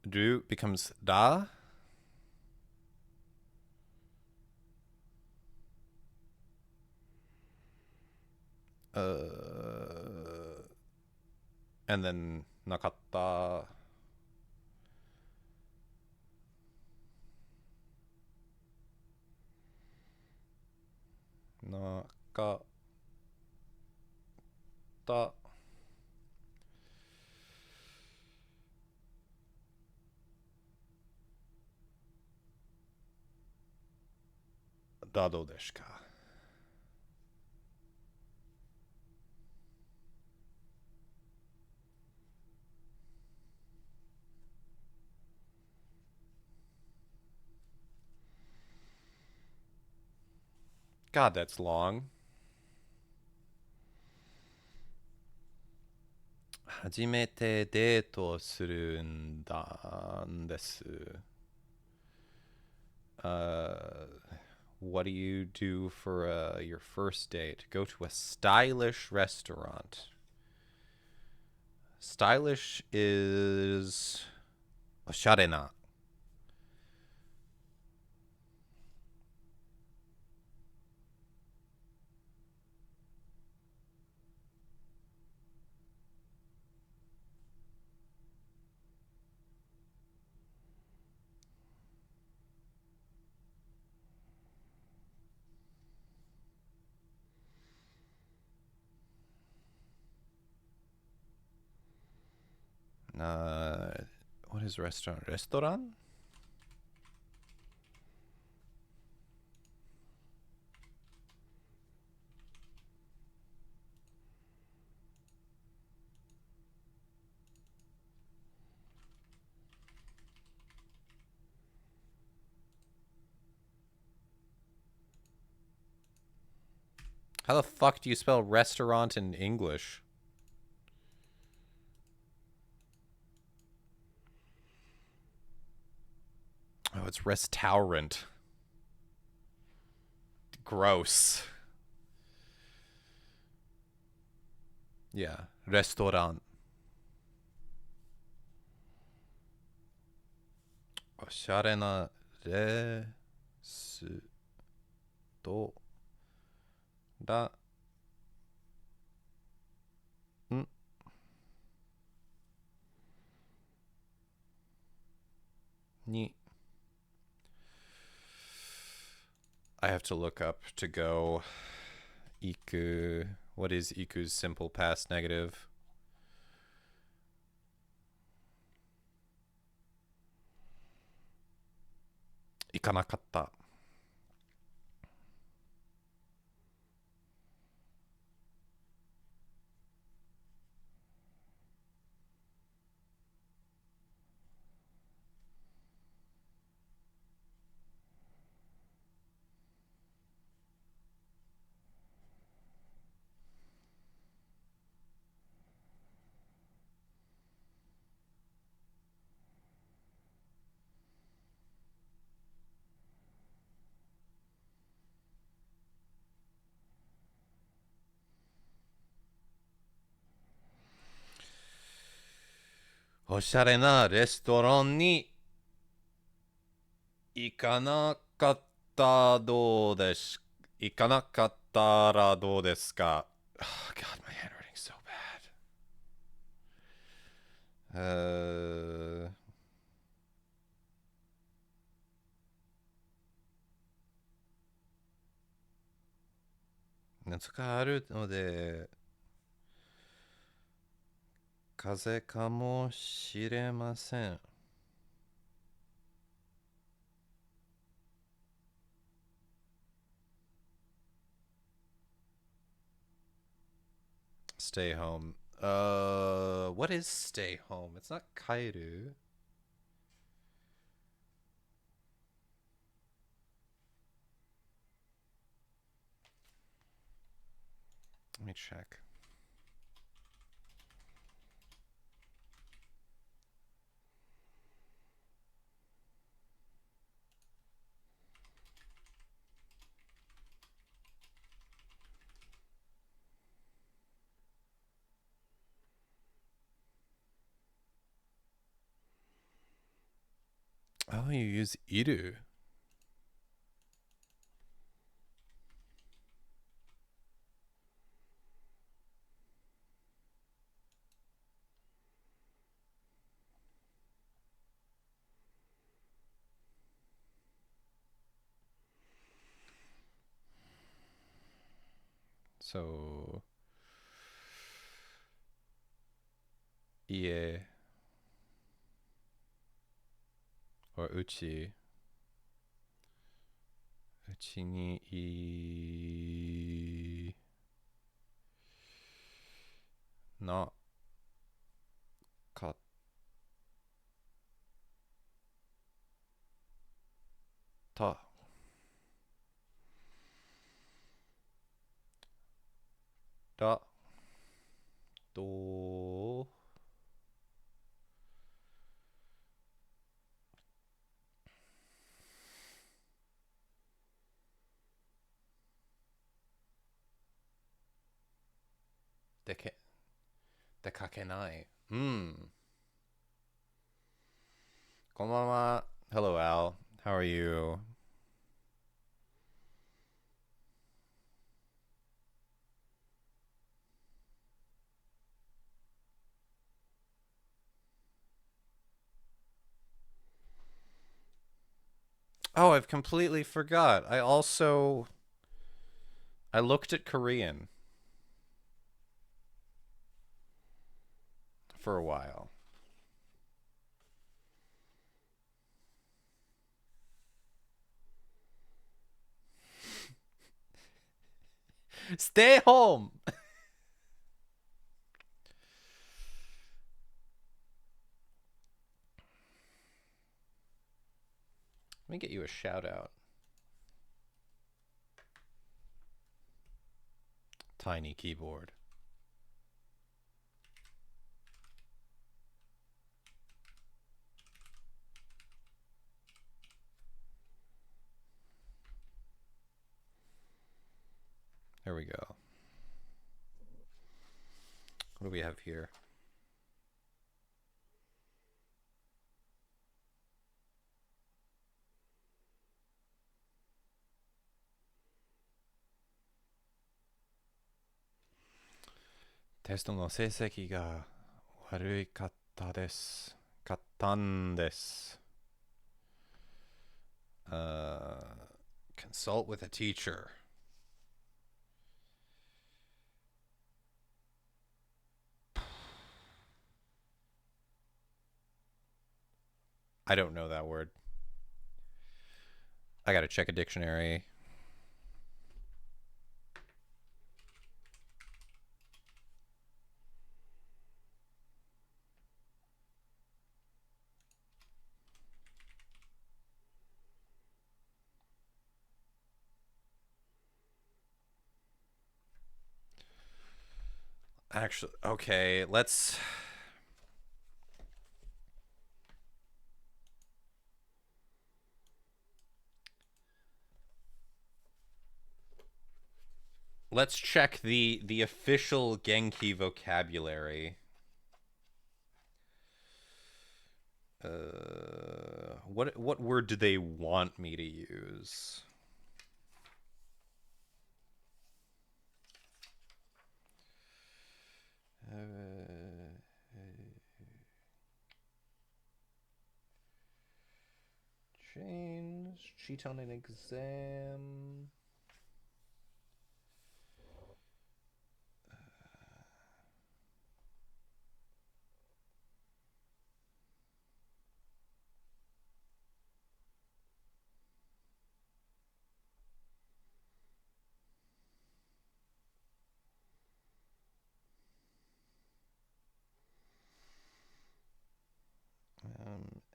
ru becomes da. And then nakatta. Nakatta. Dado desu ka? God, that's long. 初めてデートするんです。What do you do for your first date? Go to a stylish restaurant. Stylish is おしゃれな。What is restaurant? Restaurant? How the fuck do you spell restaurant in English? Oh, it's restaurant. Gross. Yeah, restaurant. おしゃれなレストランに I have to look up to go. Iku. What is Iku's simple past negative? Ikanakatta. Osharena restaurant ni ikanakatta do desu. Ikanakatta do desu ka? Oh, God, my handwriting's so bad.夏があるので風邪かもしれません。Stay home. What is stay home? It's not kairu. Let me check. Oh, you use iru. So, ie or uchi. Uchi ni na katta da do deke dekakenai. Konbanwa. Hello, Al. How are you? Oh, I've completely forgot. I looked at Korean for a while. Stay home. Let me get you a shout out. Tiny keyboard. There we go. What do we have here? Testo no seiseki ga warui katta desu. Kattan desu. Consult with a teacher. I don't know that word. I gotta check a dictionary. Actually, okay, let's check the official Genki vocabulary. What word do they want me to use? Change. Cheat on an exam.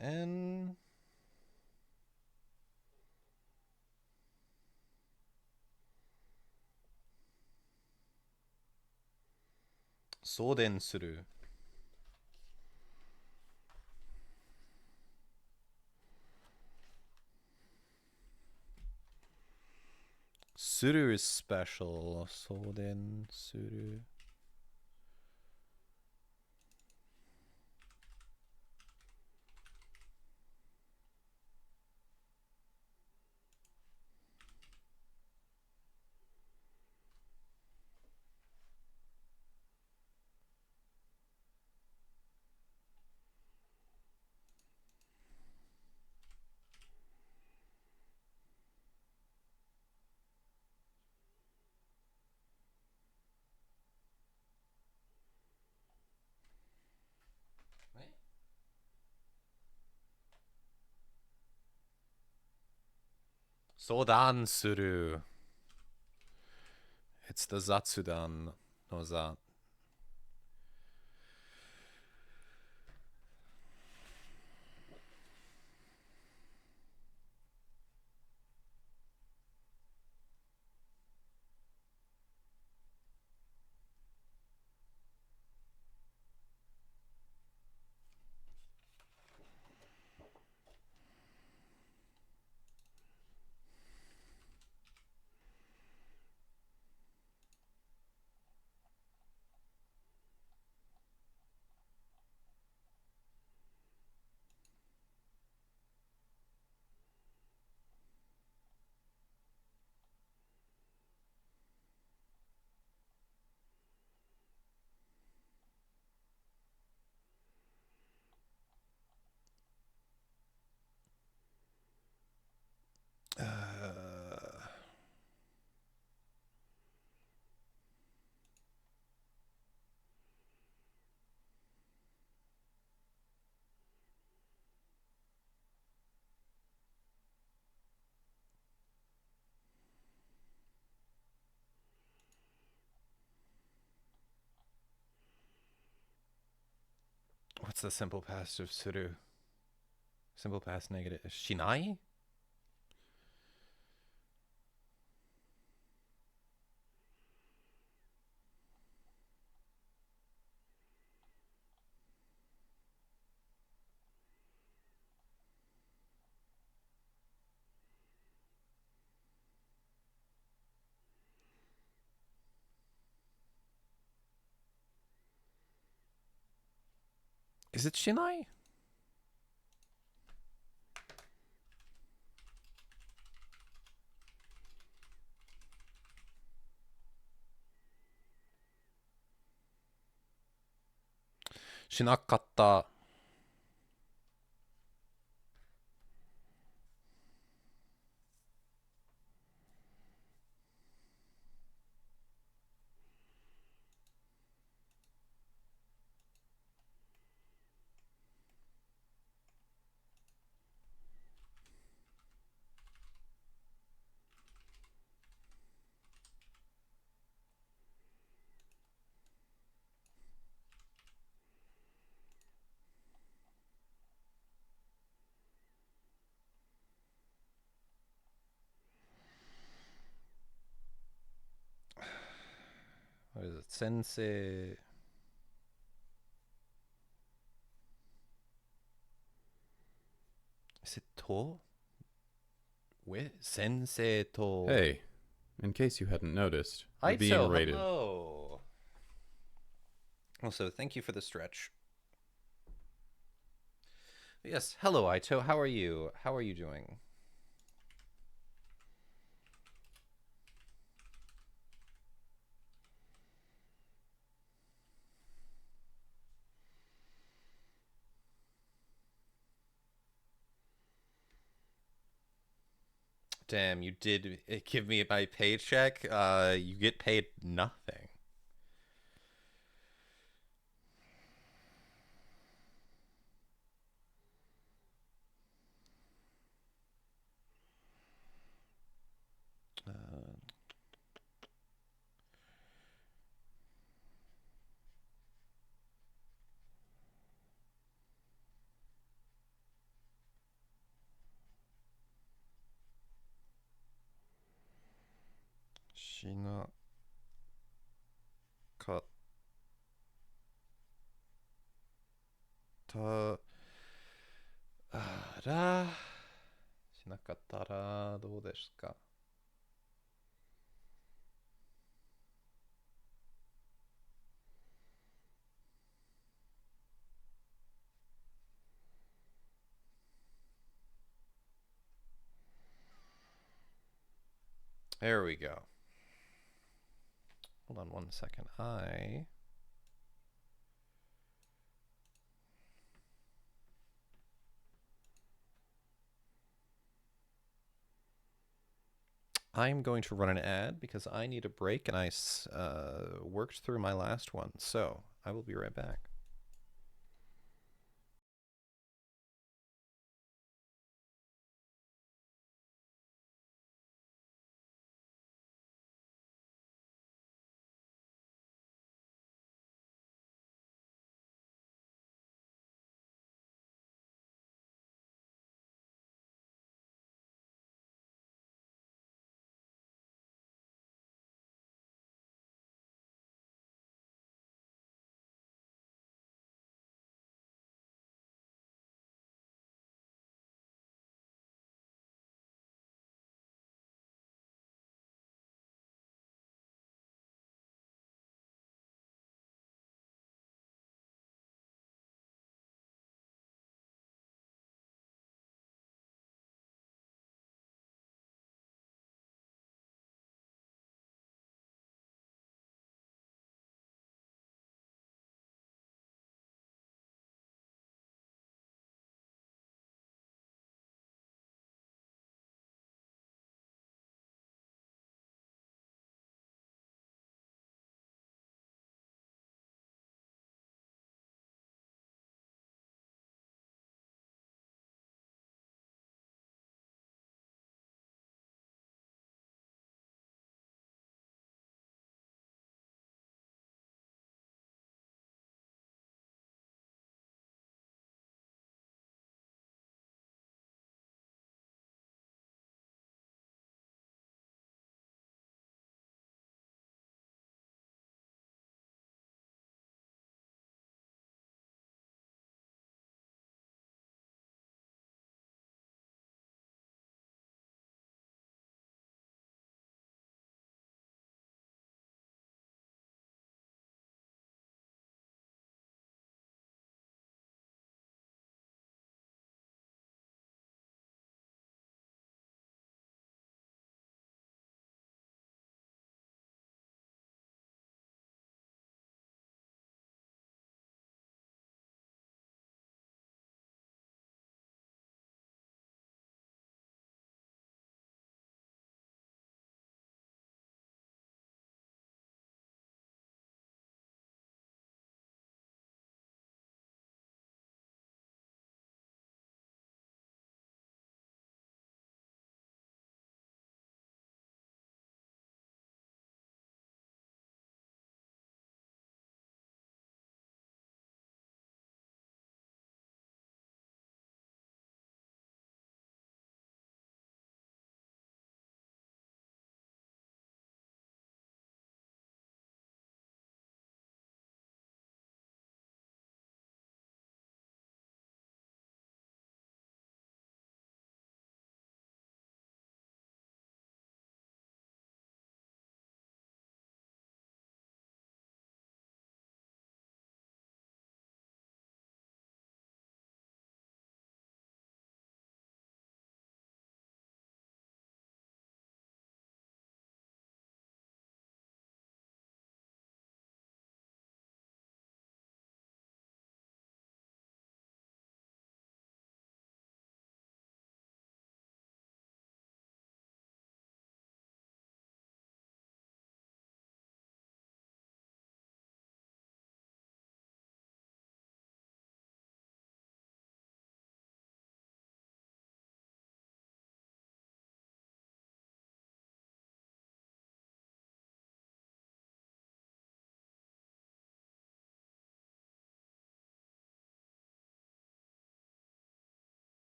N. Soden suru. Suru is special. Soden suru. Sodan suru. It's the Zatsudan no za. What's the simple past of suru? Simple past negative. Shinai? Is it Shinai? Shinakatta. sensei. Is it to? Where? Sensei to. Hey, in case you hadn't noticed, you're being Aito, rated. hello. Also, thank you for the stretch. Yes, hello, Aito. How are you? How are you doing? Damn, you did give me my paycheck. You get paid nothing. Uh, Shina kata ra shinakatta ra dou desu ka? There we go. Hold on 1 second. I'm going to run an ad because I need a break and I worked through my last one. So I will be right back.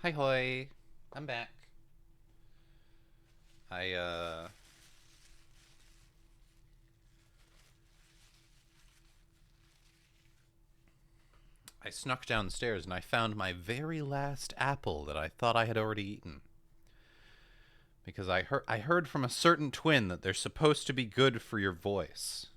Hi hoy. I'm back. I snuck downstairs and I found my very last apple that I thought I had already eaten. Because I heard from a certain twin that they're supposed to be good for your voice.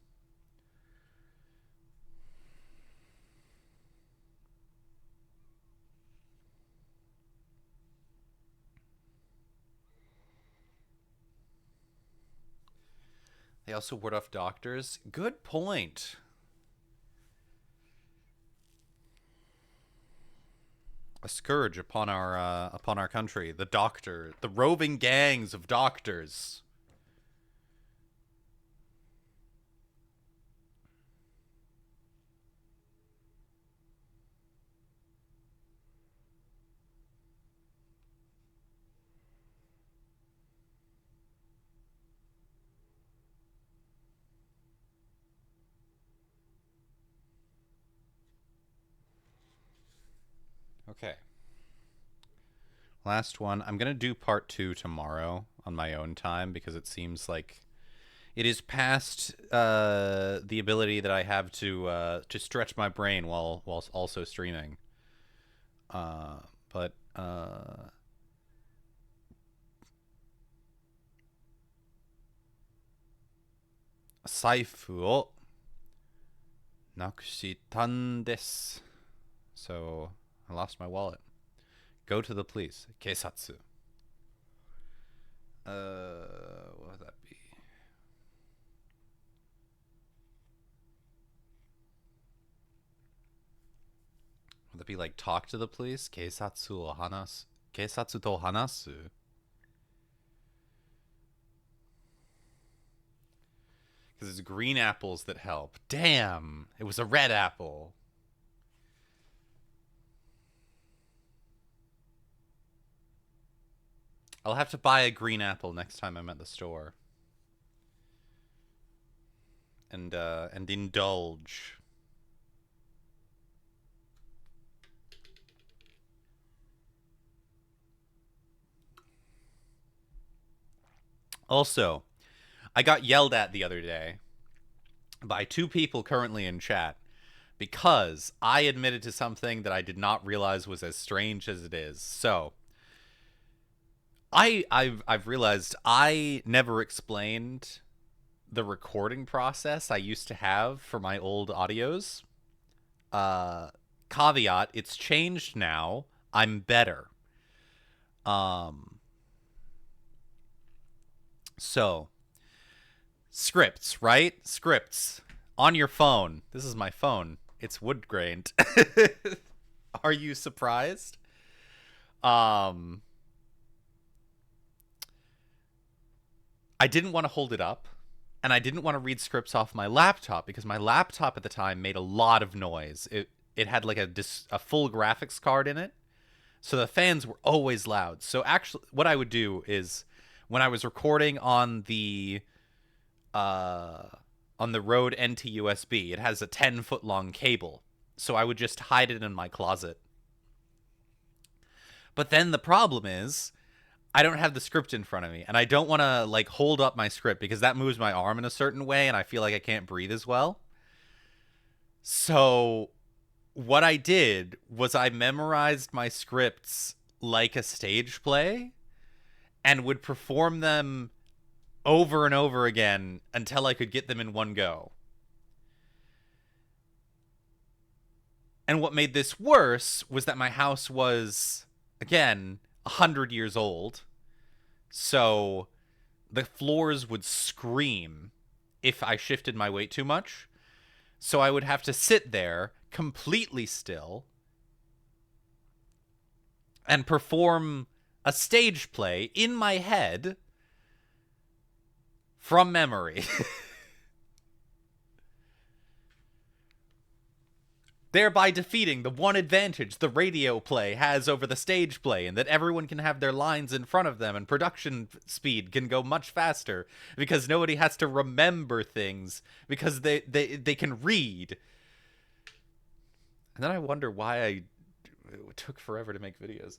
They also ward off doctors. Good point. A scourge upon our country. The doctor, the roving gangs of doctors. Okay. Last one. I'm going to do part 2 tomorrow on my own time because it seems like it is past the ability that I have to stretch my brain while also streaming. But Saifu o nakushitan desu. So I lost my wallet. Go to the police. Keisatsu. What would that be? Would that be like talk to the police? Keisatsu o hanasu. Keisatsu to hanasu. Because it's green apples that help. Damn! It was a red apple. I'll have to buy a green apple next time I'm at the store. And indulge. Also, I got yelled at the other day by 2 people currently in chat because I admitted to something that I did not realize was as strange as it is. So, I've realized I never explained the recording process I used to have for my old audios. Caveat, it's changed now. I'm better. So, scripts, right? Scripts on your phone. This is my phone. It's wood grained. Are you surprised? I didn't want to hold it up, and I didn't want to read scripts off my laptop because my laptop at the time made a lot of noise. It had like a full graphics card in it, so the fans were always loud. So actually, what I would do is when I was recording on the Rode NT USB, it has a 10-foot long cable, so I would just hide it in my closet. But then the problem is I don't have the script in front of me, and I don't want to like hold up my script because that moves my arm in a certain way, and I feel like I can't breathe as well. So what I did was I memorized my scripts like a stage play and would perform them over and over again until I could get them in one go. And what made this worse was that my house was, again, 100 years old. So the floors would scream if I shifted my weight too much. So I would have to sit there completely still and perform a stage play in my head from memory. Thereby defeating the one advantage the radio play has over the stage play, and that everyone can have their lines in front of them and production speed can go much faster because nobody has to remember things because they can read. And then I wonder why it took forever to make videos.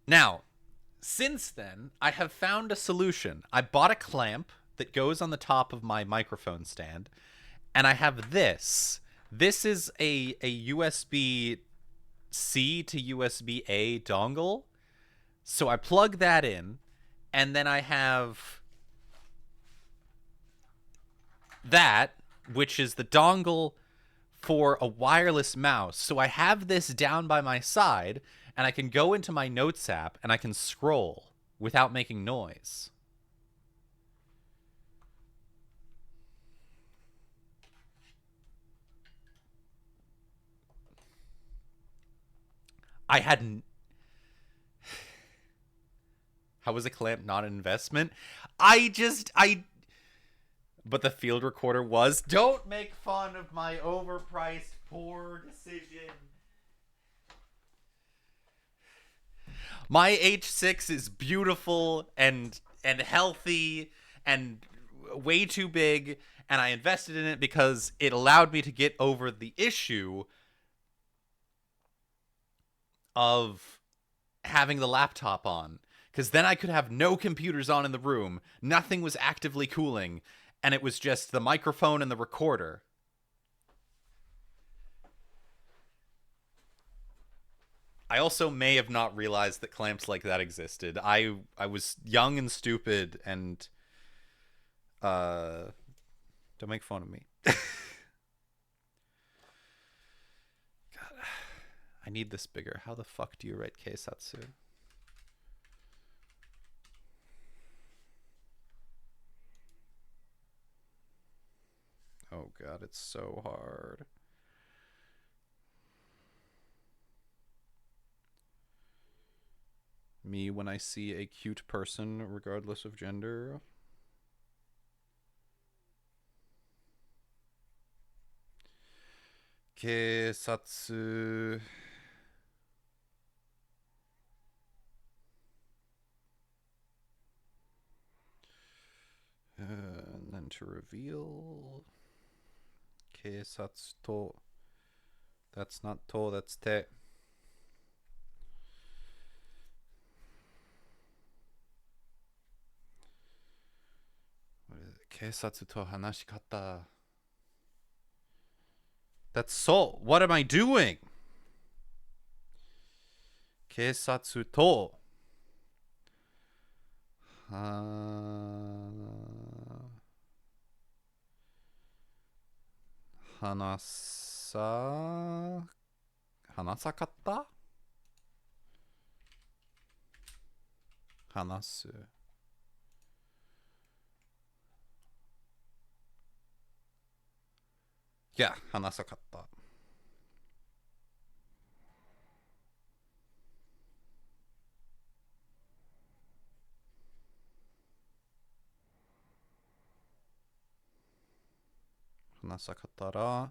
Now, since then, I have found a solution. I bought a clamp that goes on the top of my microphone stand, and I have this. This is a USB-C to USB-A dongle. So I plug that in, and then I have that, which is the dongle for a wireless mouse. So I have this down by my side, and I can go into my notes app and I can scroll without making noise. I hadn't. How was a clamp not an investment? But the field recorder was. Don't make fun of my overpriced, poor decision. My H6 is beautiful and healthy and way too big, and I invested in it because it allowed me to get over the issue of having the laptop on. Because then I could have no computers on in the room, nothing was actively cooling, and it was just the microphone and the recorder. I also may have not realized that clamps like that existed. I was young and stupid, and don't make fun of me. God, I need this bigger. How the fuck do you write Keisatsu? Oh god, it's so hard. Me when I see a cute person, regardless of gender. Keisatsu. And then to reveal. Keisatsu to. That's not to, that's te. What is it? Keisatsu to hanashikata. That's so. What am I doing? Keisatsu to. Hanasakata? Hanasu. Yeah, hanasakata. Hanasakata ra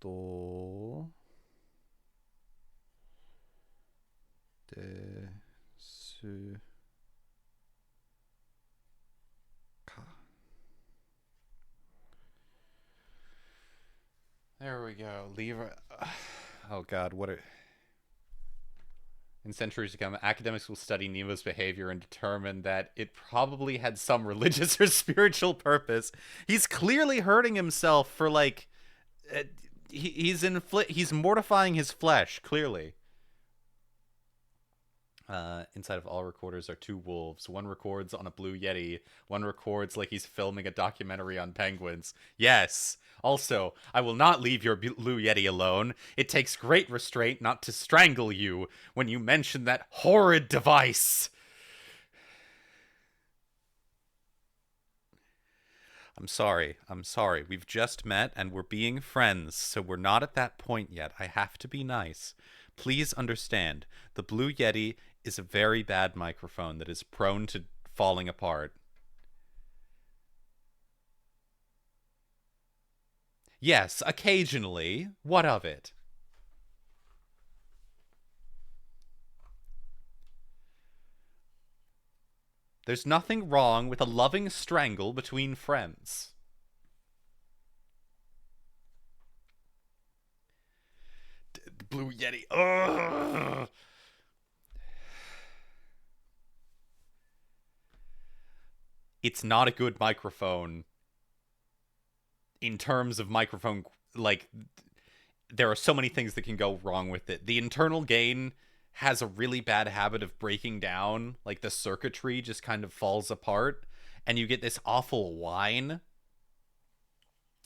to desu ka. There we go. Leave. Oh god, what are. In centuries to come, academics will study Nemo's behavior and determine that it probably had some religious or spiritual purpose. He's clearly hurting himself for like, he's mortifying his flesh clearly. Inside of all recorders are two wolves. One records on a blue Yeti. One records like he's filming a documentary on penguins. Yes. Also, I will not leave your blue Yeti alone. It takes great restraint not to strangle you when you mention that horrid device. I'm sorry. I'm sorry. We've just met and we're being friends, so we're not at that point yet. I have to be nice. Please understand, the Blue Yeti is a very bad microphone that is prone to falling apart. Yes, occasionally. What of it? There's nothing wrong with a loving strangle between friends. Blue Yeti. Ugh. it's not a good microphone in terms of microphone, like, there are so many things that can go wrong with it. The internal gain has a really bad habit of breaking down, like the circuitry just kind of falls apart and you get this awful whine.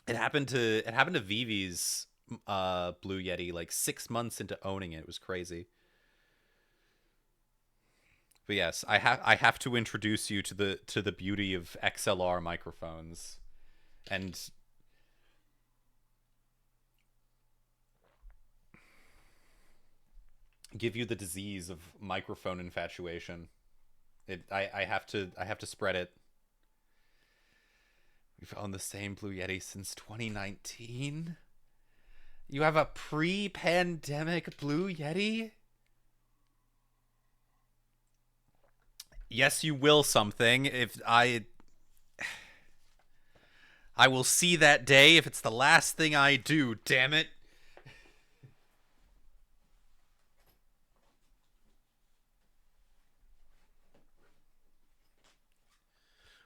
It happened to Vivi's Blue Yeti like 6 months into owning it. It was crazy. But yes, I have to introduce you to the beauty of XLR microphones and give you the disease of microphone infatuation. I have to spread it. We've owned the same Blue Yeti since 2019. You have a pre-pandemic Blue Yeti? Yes, you will something. If I will see that day if it's the last thing I do, damn it.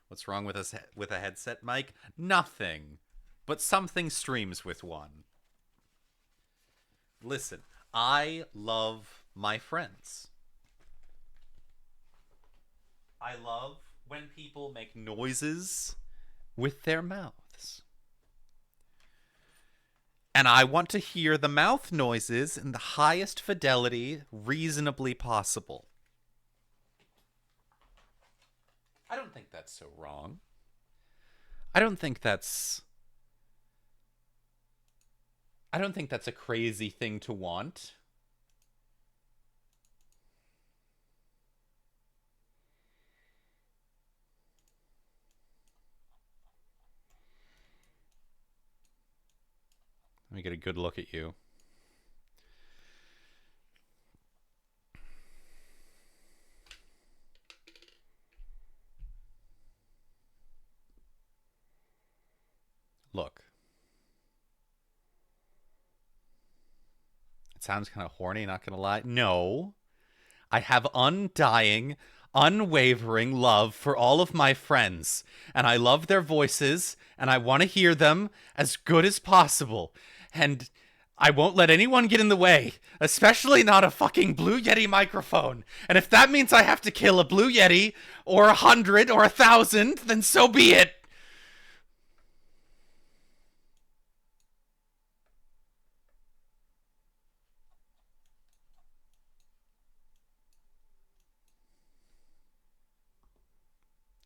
What's wrong with a headset mic? Nothing. But something streams with one. Listen, I love my friends. I love when people make noises with their mouths. And I want to hear the mouth noises in the highest fidelity reasonably possible. I don't think that's so wrong. I don't think that's a crazy thing to want. Let me get a good look at you. Look. It sounds kind of horny, not gonna lie. No. I have undying, unwavering love for all of my friends, and I love their voices, and I want to hear them as good as possible. And I won't let anyone get in the way, especially not a fucking Blue Yeti microphone. And if that means I have to kill a Blue Yeti, or 100, or 1,000, then so be it.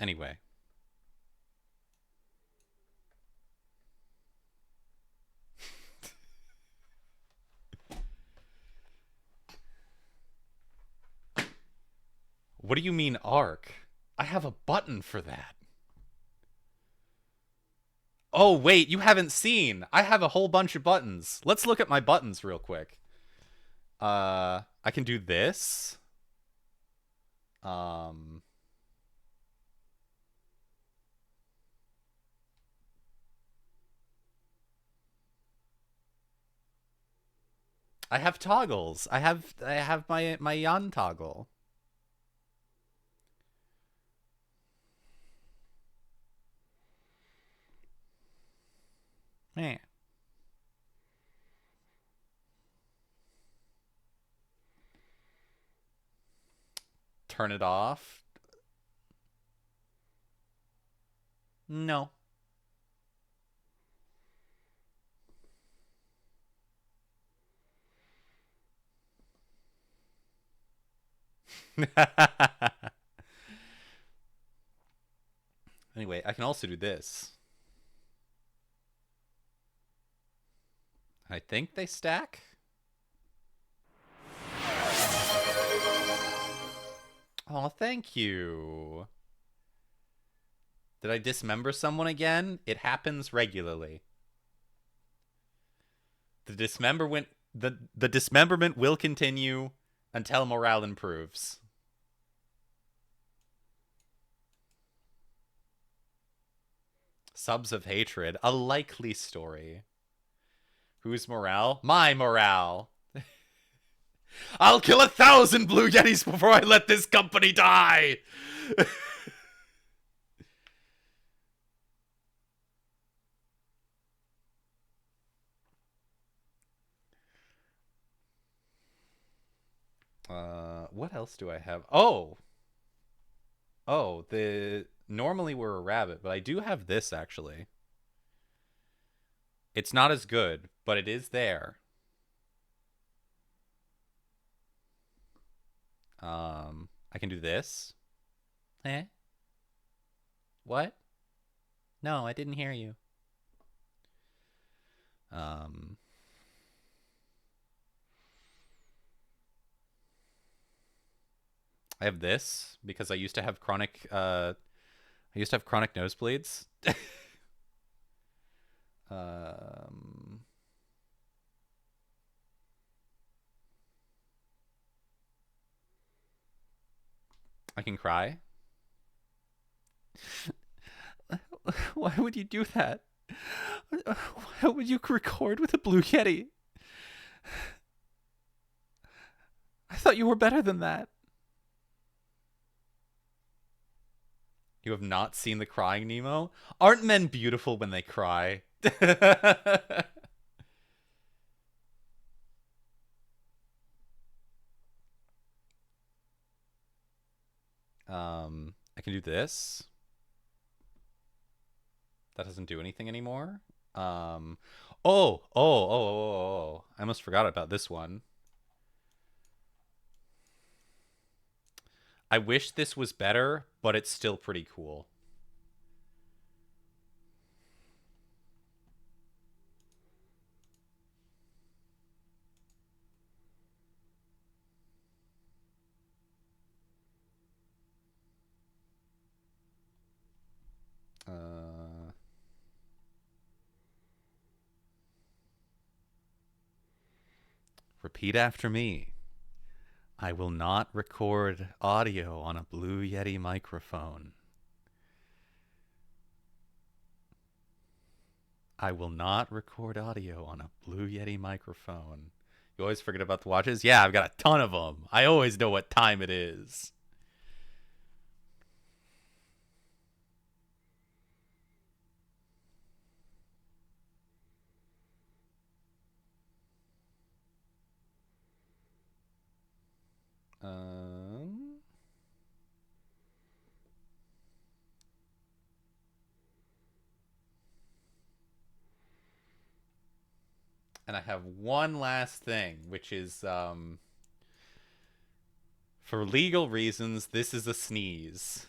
Anyway. What do you mean arc? I have a button for that. Oh, wait, you haven't seen. I have a whole bunch of buttons. Let's look at my buttons real quick. I can do this. I have toggles. I have my Yan toggle. Man. Turn it off. No. Anyway, I can also do this. I think they stack. Oh, thank you. Did I dismember someone again? It happens regularly. The dismemberment will continue until morale improves. Subs of hatred, a likely story. Whose morale? My morale. I'll kill 1,000 Blue Yetis before I let this company die. What else do I have? Oh, the normally we're a rabbit, but I do have this actually. It's not as good, but it is there. I can do this. Eh? What? No, I didn't hear you. Um, I have this because I used to have chronic. I used to have chronic nosebleeds. um, I can cry. Why would you do that? Why would you record with a Blue Yeti? I thought you were better than that. You have not seen the crying Nemo? Aren't men beautiful when they cry? I can do this. That doesn't do anything anymore. Oh. I almost forgot about this one. I wish this was better, but it's still pretty cool. Repeat after me. I will not record audio on a Blue Yeti microphone. I will not record audio on a Blue Yeti microphone. You always forget about the watches? Yeah, I've got a ton of them. I always know what time it is. And I have one last thing, which is for legal reasons, this is a sneeze.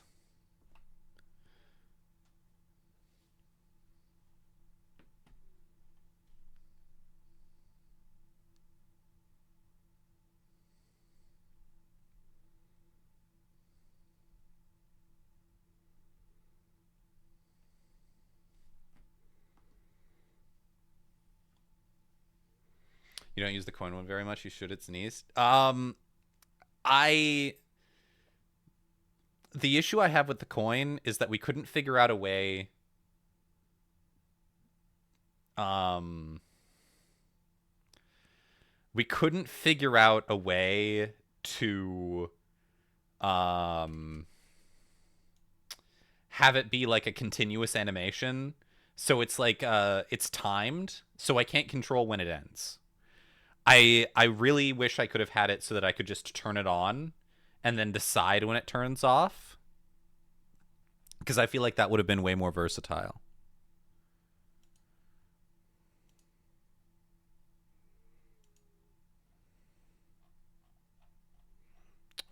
You don't use the coin one very much. You should. It's sneezed. I the issue I have with the coin is that we couldn't figure out a way. We couldn't figure out a way to have it be like a continuous animation. So it's like it's timed, so I can't control when it ends. I really wish I could have had it so that I could just turn it on and then decide when it turns off, because I feel like that would have been way more versatile.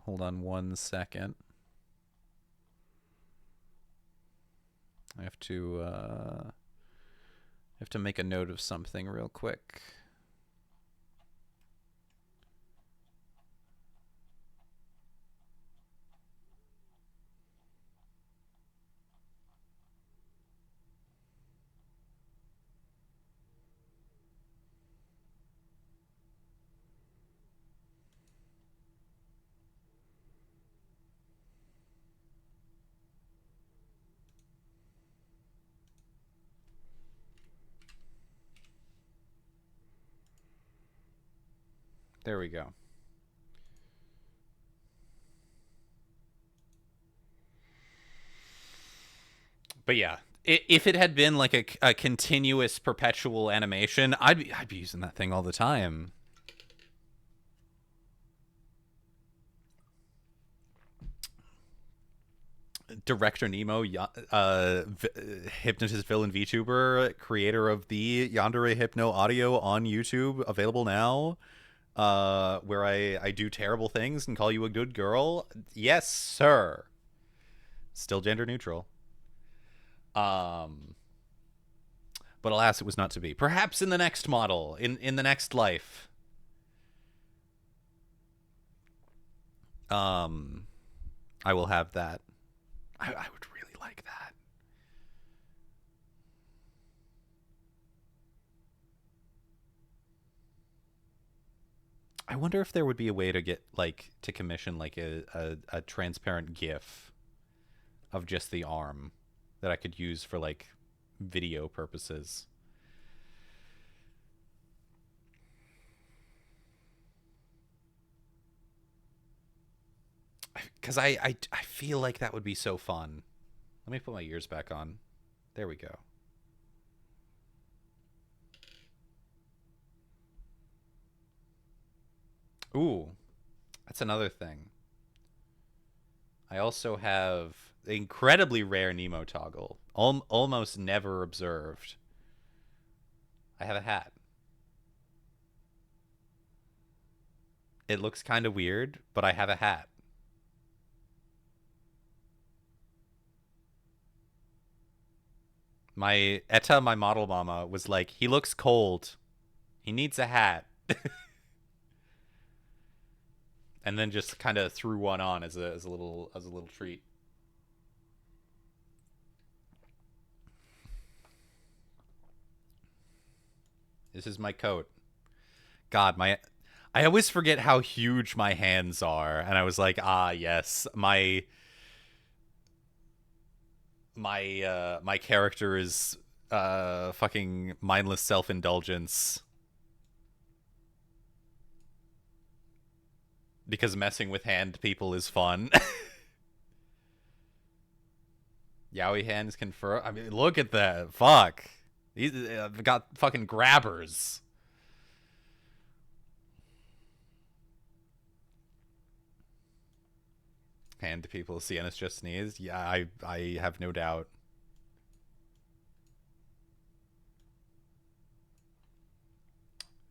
Hold on 1 second. I have to make a note of something real quick. There we go. But yeah, if it had been like a continuous perpetual animation, I'd be using that thing all the time. Director Nemo, hypnotist villain VTuber, creator of the Yandere Hypno audio on YouTube, available now, where I do terrible things and call you a good girl. Yes, sir. Still gender neutral. But alas, it was not to be. Perhaps in the next model, in the next life. I will have that. I would really like that. I wonder if there would be a way to get, like, to commission, like, a transparent GIF of just the arm that I could use for, like, video purposes. Because I feel like that would be so fun. Let me put my ears back on. There we go. Ooh, that's another thing. I also have the incredibly rare Nemo toggle. Almost never observed. I have a hat. It looks kind of weird, but I have a hat. My Etta, my model mama, was like, he looks cold. He needs a hat. And then just kind of threw one on as a little treat. This is my coat. God, I always forget how huge my hands are, and I was like, ah, yes, my character is fucking mindless self-indulgence. Because messing with hand people is fun. Yaoi hands confer. I mean, look at that. Fuck. These got fucking grabbers. Hand people. Sienna's just sneezed. Yeah, I have no doubt.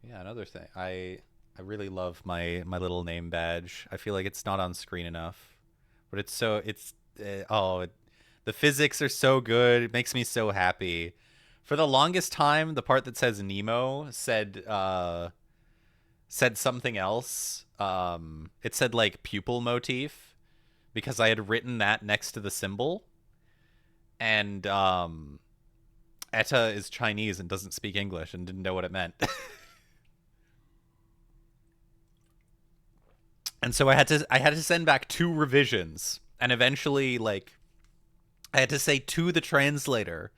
Yeah, another thing. I really love my little name badge. I feel like it's not on screen enough, but the physics are so good. It makes me so happy. For the longest time, the part that says Nemo said something else. It said like pupil motif because I had written that next to the symbol, and Etta is Chinese and doesn't speak English and didn't know what it meant. And so I had to send back 2 revisions, and eventually, like, I had to say to the translator,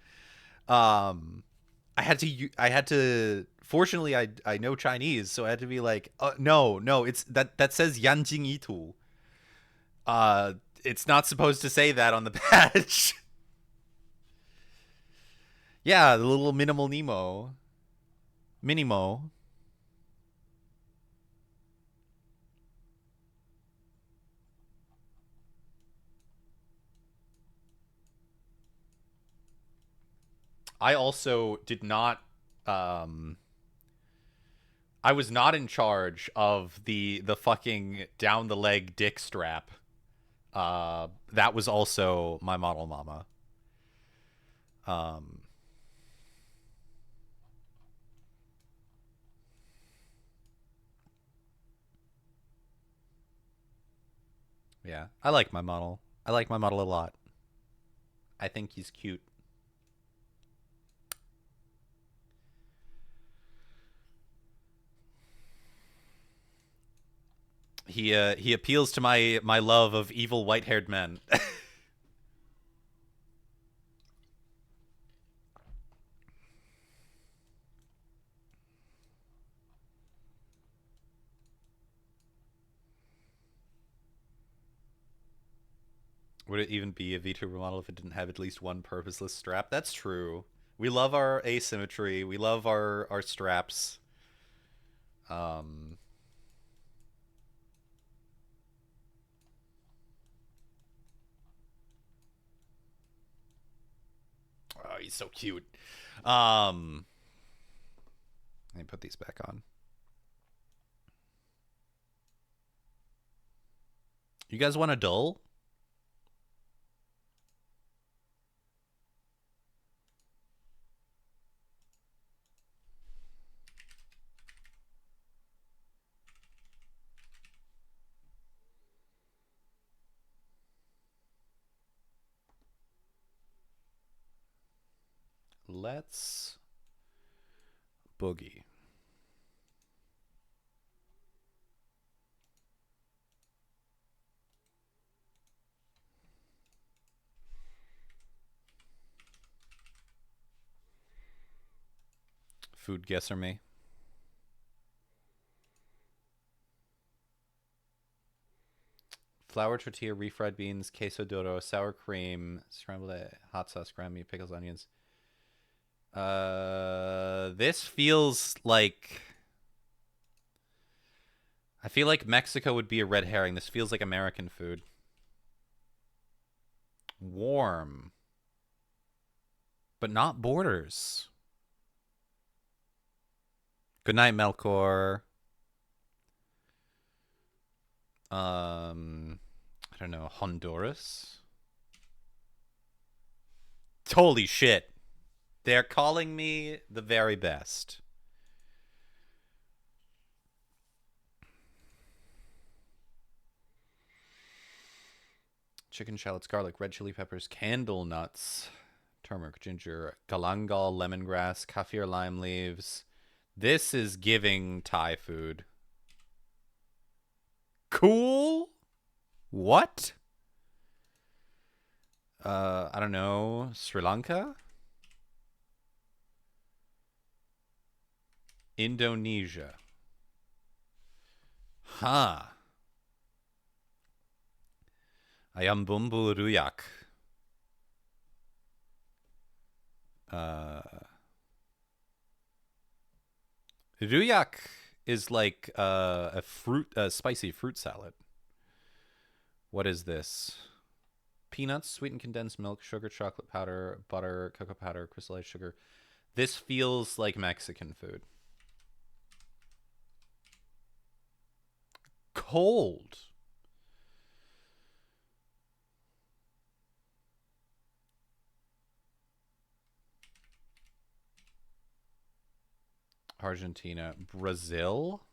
I had to. Fortunately, I know Chinese, so I had to be like, no, it's that says Yanjing Itu. It's not supposed to say that on the badge. Yeah, the little minimal Nemo, Minimo. I also did not. I was not in charge of the fucking down the leg dick strap. That was also my model mama. Um. Yeah, I like my model. I like my model a lot. I think he's cute. He appeals to my love of evil white-haired men. Would it even be a VTuber model if it didn't have at least one purposeless strap? That's true. We love our asymmetry. We love our straps. Um, He's so cute. Let me put these back on. You guys want a dull? Let's boogie. Food guesser me. Flour tortilla, refried beans, queso doro, sour cream, scrambled egg, hot sauce, ground meat, pickles, onions. This feels like... I feel like Mexico would be a red herring. This feels like American food. Warm. But not Borders. Good night, Melkor. I don't know, Honduras? Holy shit. They're calling me the very best. Chicken shallots, garlic, red chili peppers, candle nuts, turmeric, ginger, galangal, lemongrass, kaffir lime leaves. This is giving Thai food. Cool? What? I don't know. Sri Lanka? Indonesia. Huh. Ayam bumbu ruyak. Ruyak is like a spicy fruit salad. What is this? Peanuts, sweetened condensed milk, sugar, chocolate powder, butter, cocoa powder, crystallized sugar. This feels like Mexican food. Cold. Argentina. Brazil?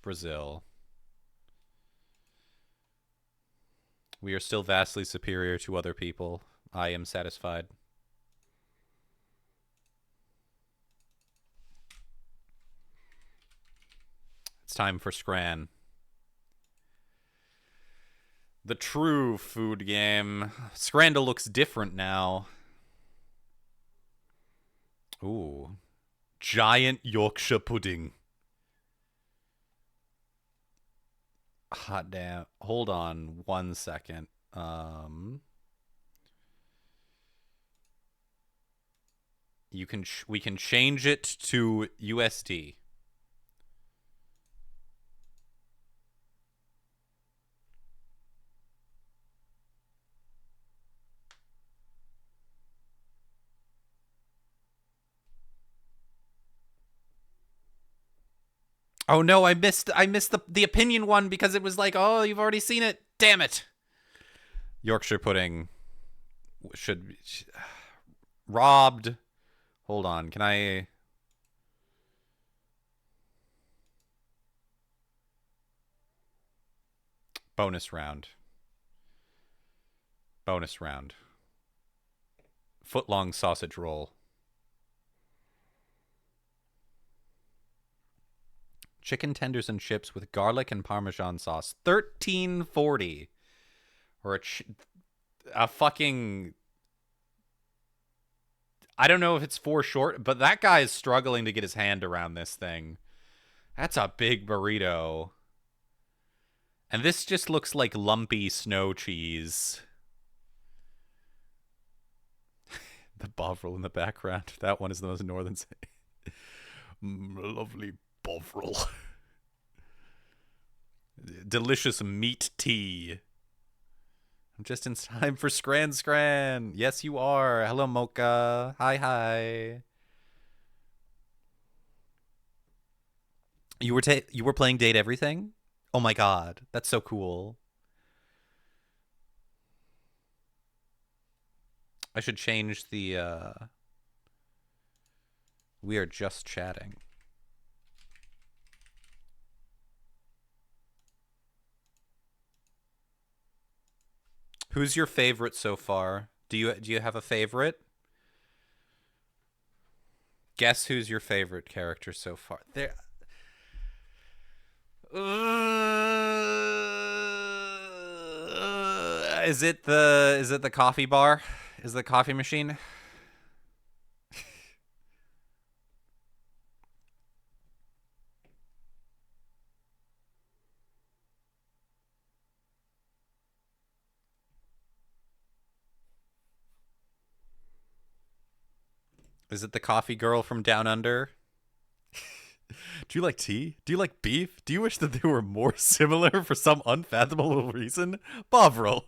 Brazil. We are still vastly superior to other people. I am satisfied. It's time for Scran. The true food game. Scrandle looks different now. Ooh. Giant Yorkshire pudding. Hot damn. Hold on 1 second. We can change it to USD. Oh no, I missed the opinion one because it was like, oh, you've already seen it. Damn it. Yorkshire pudding should robbed. Hold on, can I bonus round. Bonus round. Footlong sausage roll. Chicken tenders and chips with garlic and Parmesan sauce. $13.40. Or a fucking... I don't know if it's for short, but that guy is struggling to get his hand around this thing. That's a big burrito. And this just looks like lumpy snow cheese. The bovril in the background. That one is the most northern. Lovely bovril. Delicious meat tea. I'm just in time for Scran. Yes, you are. Hello, Mocha. Hi. You were playing Date Everything? Oh my god, that's so cool. I should change the we are just chatting. Who's your favorite so far? Do you have a favorite? Guess who's your favorite character so far? There. Is it the coffee bar? Is the coffee machine? Is it the coffee girl from Down Under? Do you like tea? Do you like beef? Do you wish that they were more similar for some unfathomable reason? Bovril.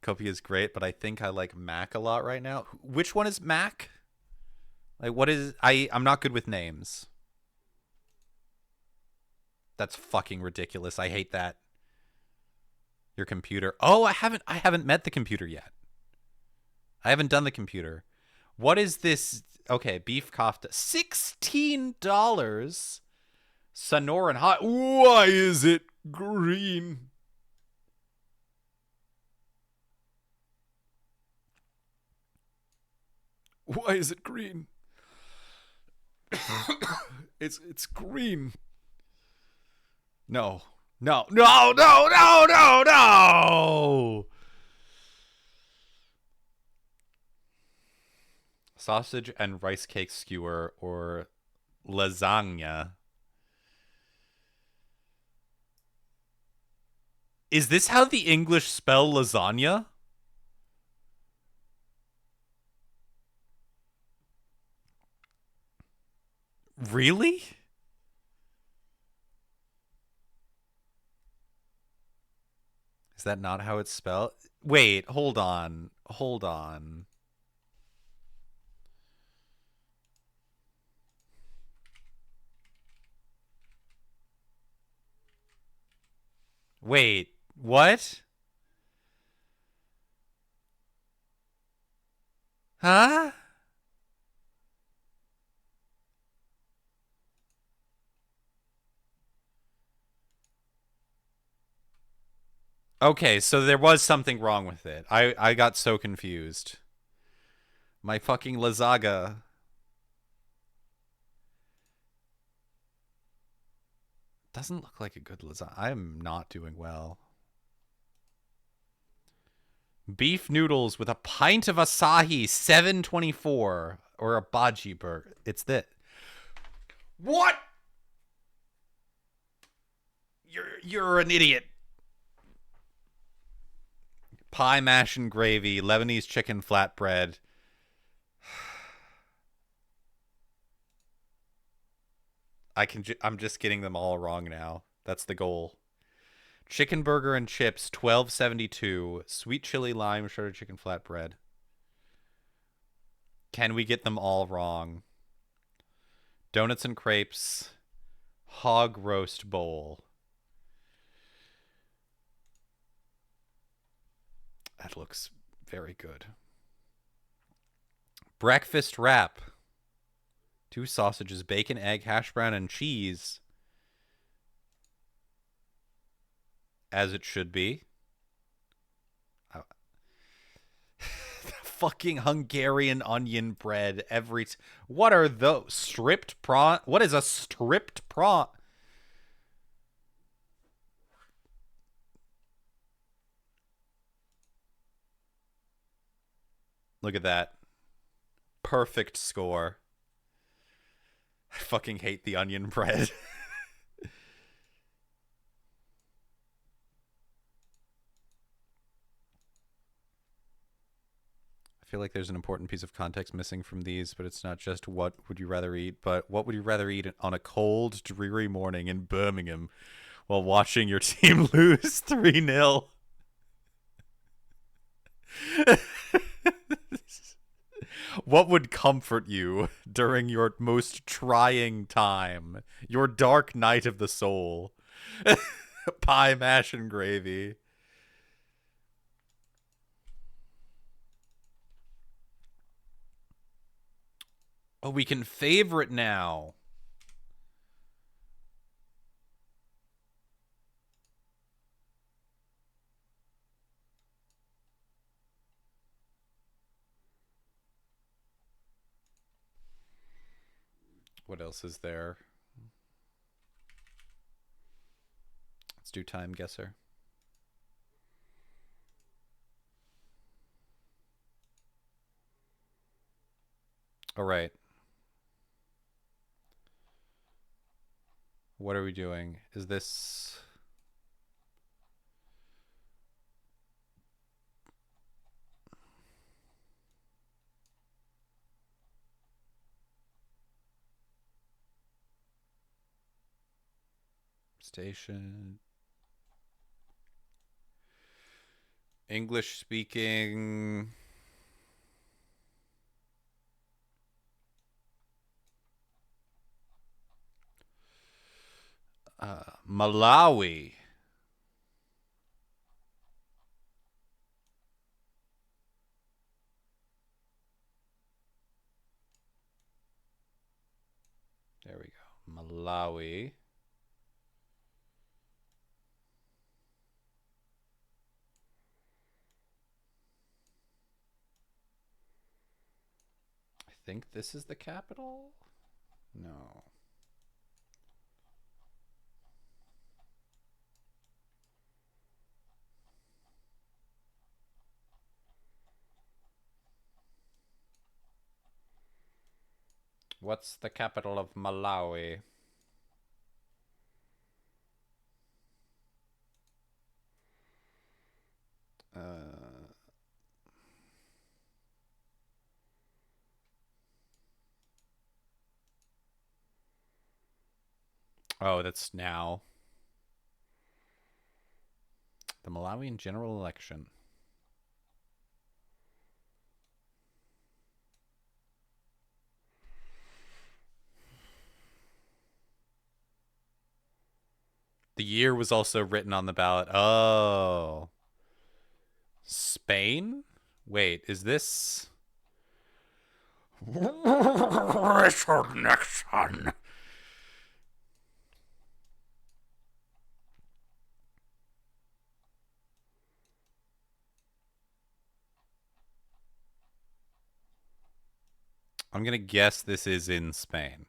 Kopi is great, but I think I like Mac a lot right now. Which one is Mac? Like, what is... I'm not good with names. That's fucking ridiculous. I hate that. Your computer. Oh, I haven't met the computer yet. I haven't done the computer. What is this? Okay, beef kofta. $16. Sonoran hot. Why is it green? Why is it green? It's green. No. Sausage and rice cake skewer or lasagna. Is this how the English spell lasagna? Really? Is that not how it's spelled? Wait, hold on. Wait, what? Huh? Okay, so there was something wrong with it. I got so confused. My fucking lasagna. Doesn't look like a good lasagna. I'm not doing well. Beef noodles with a pint of Asahi, $7.24, or a bhaji burger. It's this. What? You're an idiot. Pie, mash, and gravy, Lebanese chicken flatbread. I'm just getting them all wrong now. That's the goal. Chicken burger and chips, $12.72. Sweet chili lime shredded chicken flatbread. Can we get them all wrong? Donuts and crepes. Hog roast bowl. That looks very good. Breakfast wrap. 2 sausages, bacon, egg, hash brown, and cheese. As it should be. Fucking Hungarian onion bread. What are those? Stripped prawn? What is a stripped prawn? Look at that. Perfect score. I fucking hate the onion bread. I feel like there's an important piece of context missing from these, but it's not just what would you rather eat, but what would you rather eat on a cold, dreary morning in Birmingham while watching your team lose 3-0? What would comfort you during your most trying time? Your dark night of the soul. Pie, mash, and gravy. Oh, we can favorite now. What else is there? Let's do time guesser. All right. What are we doing? Is this... Station... English speaking... Malawi. There we go. Malawi. I think this is the capital? No. What's the capital of Malawi? Oh, that's now. The Malawian general election. The year was also written on the ballot. Oh. Spain? Wait, is this... Richard Nixon. I'm going to guess this is in Spain.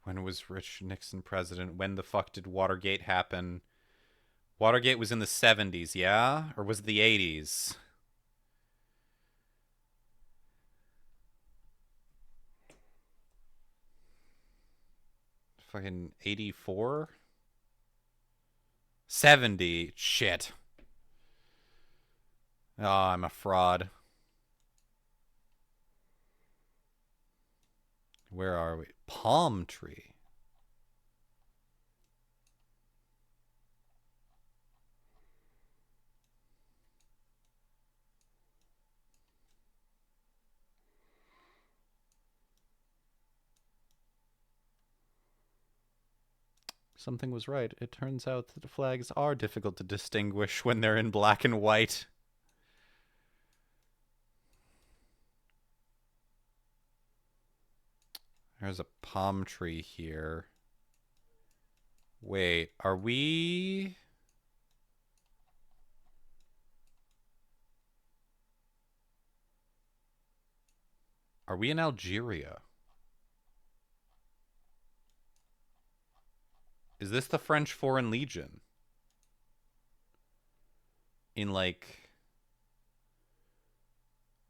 When was Richard Nixon president? When the fuck did Watergate happen? Watergate was in the 70s, yeah? Or was it the 80s? Fucking 84? 70. Shit. Oh, I'm a fraud. Where are we? Palm tree. Something was right. It turns out that the flags are difficult to distinguish when they're in black and white. There's a palm tree here. Wait, are we... Are we in Algeria? Is this the French Foreign Legion? In like...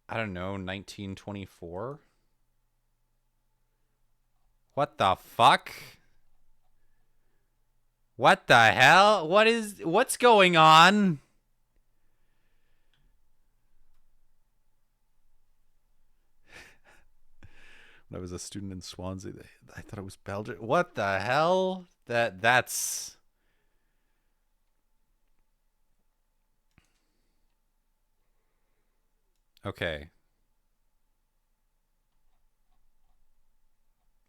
I don't know, 1924? What the fuck? What the hell? What's going on? when I was a student in Swansea. I thought it was Belgium. What the hell? That's okay.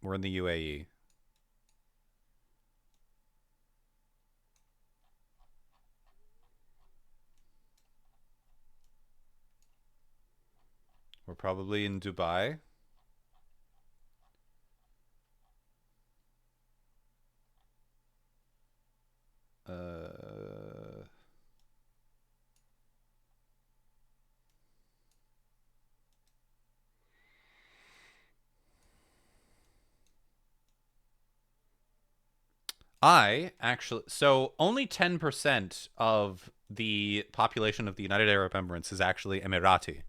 We're in the UAE. We're probably in Dubai. I actually, so only 10% of the population of the United Arab Emirates is actually Emirati.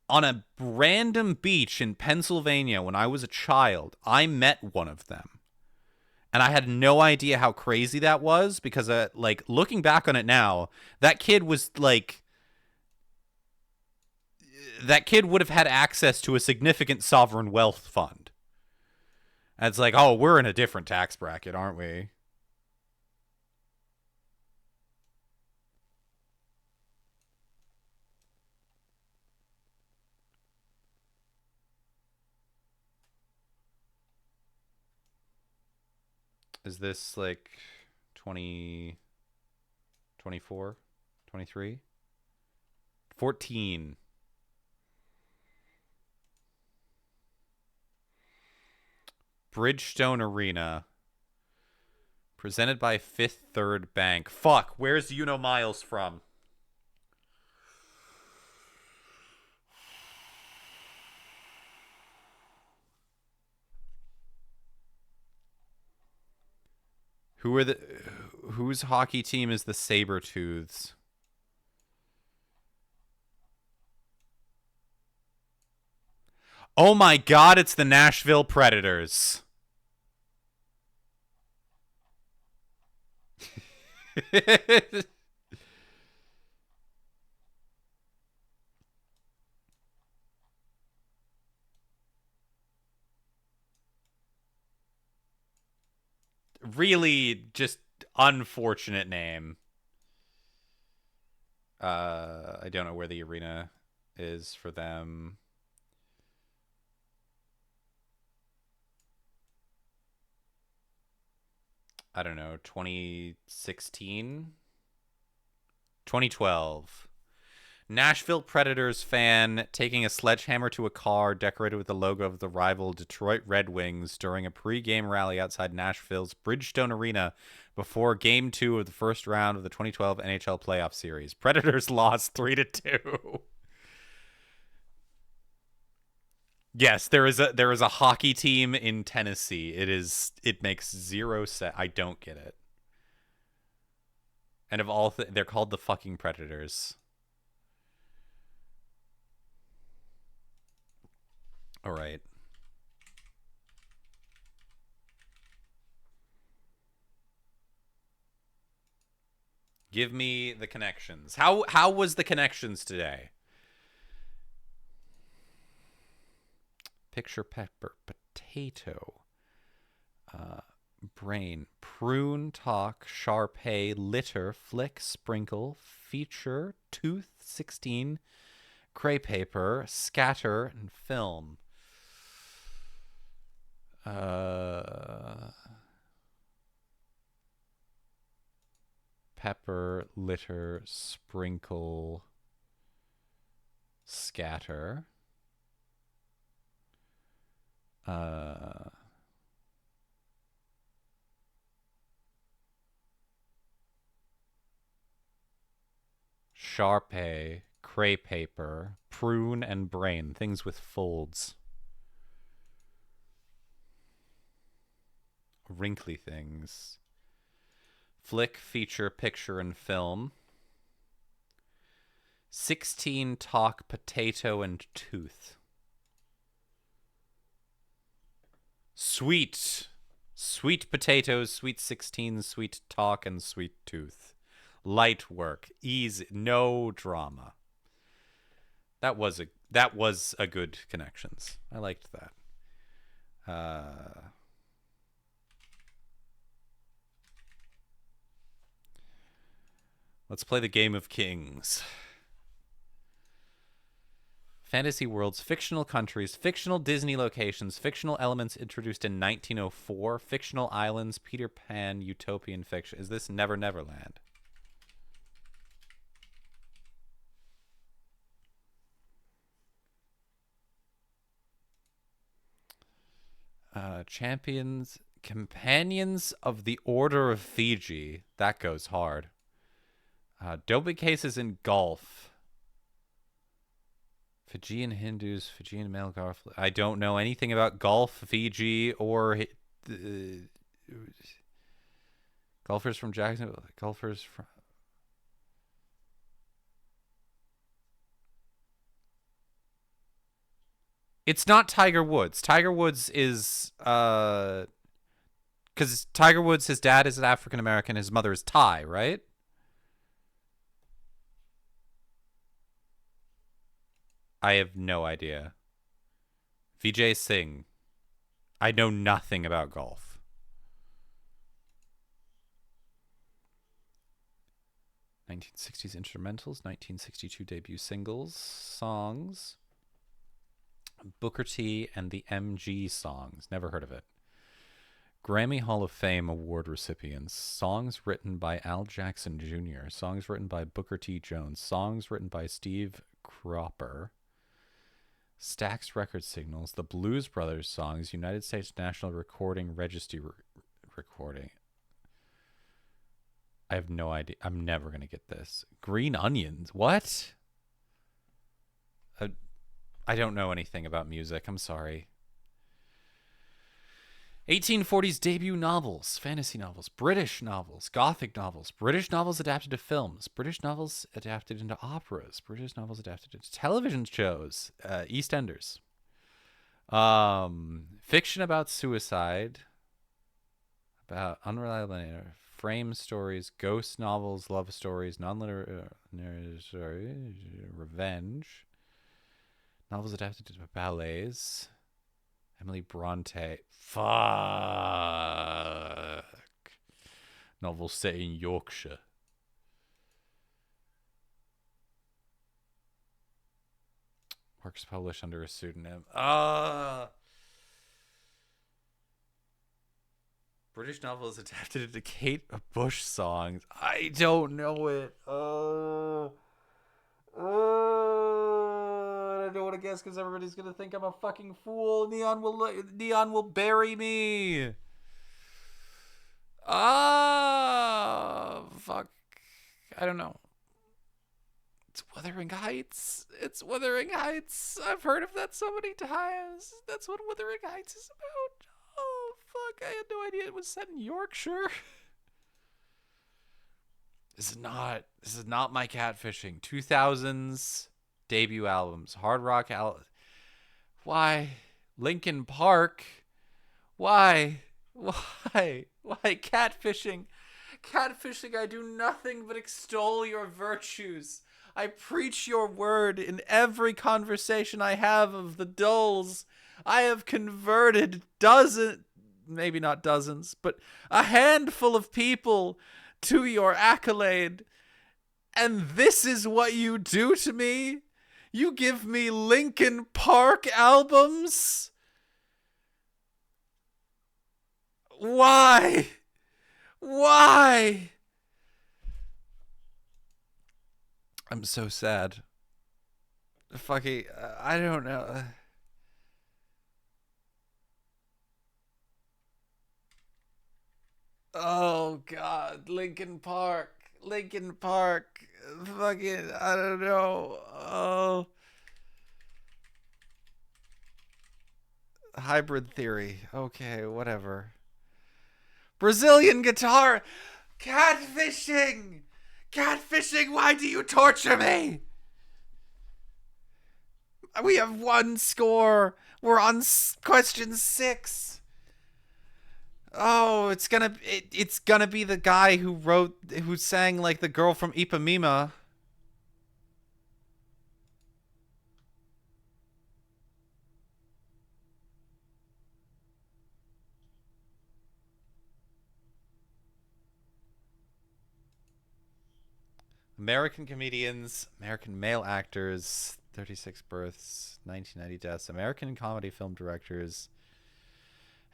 On a random beach in Pennsylvania when I was a child, I met one of them. And I had no idea how crazy that was because, like, looking back on it now, that kid was like, that kid would have had access to a significant sovereign wealth fund. And it's like, oh, we're in a different tax bracket, aren't we? Is this like 20, 24, 23, 14? Bridgestone Arena. Presented by Fifth Third Bank. Fuck, where's Miles from? Whose hockey team is the Sabretooths? Oh my god, it's the Nashville Predators. Really just unfortunate name. I don't know where the arena is for them. I don't know, 2016? 2012. Nashville Predators fan taking a sledgehammer to a car decorated with the logo of the rival Detroit Red Wings during a pre-game rally outside Nashville's Bridgestone Arena before Game 2 of the first round of the 2012 NHL playoff series. Predators lost 3-2. Yes, there is a hockey team in Tennessee. It makes zero sense. I don't get it. And of all they're called the fucking Predators. All right. Give me the connections. How was the connections today? Picture pepper, potato, brain, prune, talk, Sharpay, litter, flick, sprinkle, feature, tooth, 16, cray paper, scatter, and film. Pepper, litter, sprinkle, scatter. Sharpay, cray paper, prune, and brain. Things with folds. Wrinkly things. Flick, feature, picture, and film. 16, talk, potato, and tooth. Sweet. Sweet potatoes, sweet 16, sweet talk, and sweet tooth. Light work. Easy. No drama. That was That was a good connections. I liked that. Let's play the Game of Kings. Fantasy worlds, fictional countries, fictional Disney locations, fictional elements introduced in 1904, fictional islands, Peter Pan, utopian fiction. Is this Never Neverland? Companions of the Order of Fiji. That goes hard. Doping cases in golf. Fijian Hindus, Fijian male golf. I don't know anything about golf, Fiji, or golfers from Jacksonville. Golfers from. It's not Tiger Woods. Tiger Woods is because Tiger Woods, his dad is an African American, his mother is Thai, right? I have no idea. Vijay Singh. I know nothing about golf. '60s instrumentals, 1962 debut singles, songs. Booker T and the MG songs. Never heard of it. Grammy Hall of Fame award recipients. Songs written by Al Jackson Jr. Songs written by Booker T. Jones. Songs written by Steve Cropper. Stax Record Signals. The Blues Brothers songs. United States National Recording Registry recording. I have no idea. I'm never going to get this. Green Onions. What? I don't know anything about music. I'm sorry. 1840s debut novels, fantasy novels, British novels, Gothic novels, British novels adapted to films, British novels adapted into operas, British novels adapted into television shows, EastEnders. Fiction about suicide, about unreliable narrator, frame stories, ghost novels, love stories, non-literary revenge. Novels adapted to ballets. Emily Bronte. Fuck. Novels set in Yorkshire. Works published under a pseudonym. British novels adapted into Kate Bush songs. I don't know it. I don't want to guess because everybody's gonna think I'm a fucking fool. Neon will bury me. Fuck. I don't know. It's Wuthering Heights. It's Wuthering Heights. I've heard of that so many times. That's what Wuthering Heights is about. Oh fuck! I had no idea it was set in Yorkshire. This is not my catfishing. 2000s debut albums, hard rock Why? Linkin Park. Why catfishing? I do nothing but extol your virtues. I preach your word in every conversation I have of the dulls. I have converted maybe not dozens, but a handful of people to your accolade. And this is what you do to me? You give me Linkin Park albums? Why? I'm so sad. Fucking, I don't know. Oh God, Linkin Park. Fucking, I don't know. Oh. Hybrid Theory. Okay, whatever. Brazilian guitar. Catfishing. Why do you torture me? We have one score. We're on question 6. Oh, it's gonna be the guy who sang like the girl from Ipanema. American comedians, American male actors, 36 births, 1990 deaths, American comedy film directors,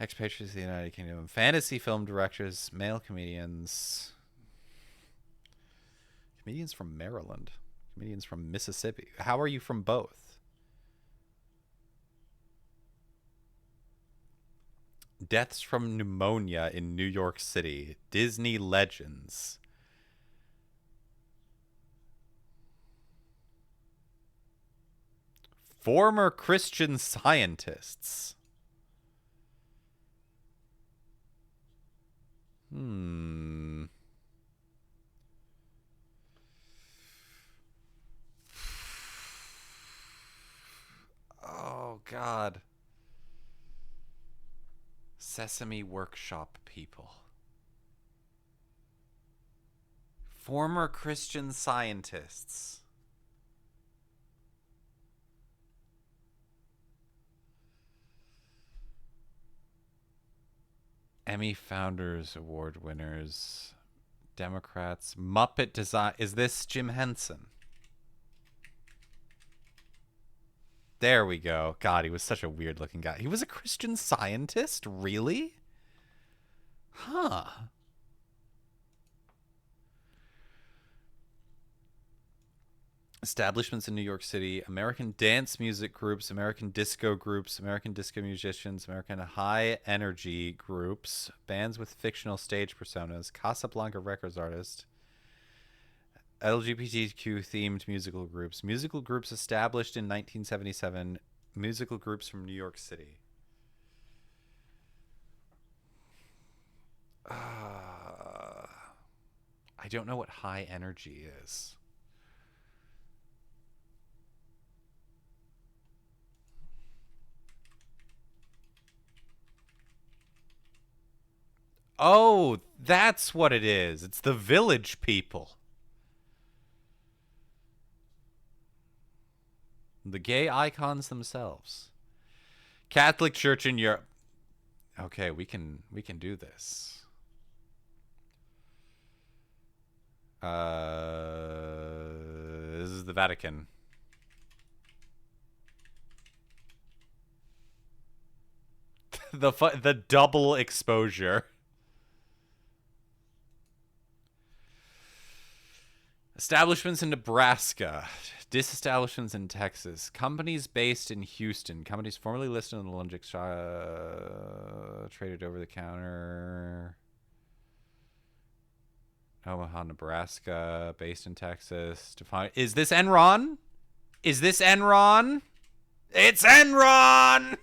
expatriates of the United Kingdom, fantasy film directors, male comedians, comedians from Maryland, comedians from Mississippi. How are you from both? Deaths from pneumonia in New York City, Disney legends. Former Christian Scientists. Oh, God. Sesame Workshop people. Former Christian Scientists. Emmy Founders Award winners. Democrats. Muppet Design. Is this Jim Henson? There we go. God, he was such a weird looking guy. He was a Christian Scientist? Really? Huh. Establishments in New York City, American dance music groups, American disco groups, American disco musicians, American high energy groups, bands with fictional stage personas, Casablanca records artist, LGBTQ themed musical groups established in 1977, musical groups from New York City. I don't know what high energy is. Oh, that's what it is. It's the Village People. The gay icons themselves. Catholic Church in Europe. Okay, we can do this. This is the Vatican. The double exposure. Establishments in Nebraska. Disestablishments in Texas. Companies based in Houston. Companies formerly listed on the London traded over the counter. Omaha, Nebraska. Based in Texas. Is this Enron? Is this Enron? It's Enron!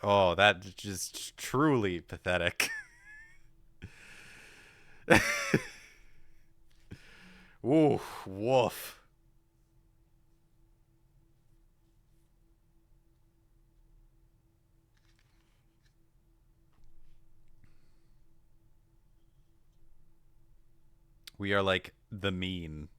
Oh, that's just truly pathetic. Ooh, woof. We are like the mean.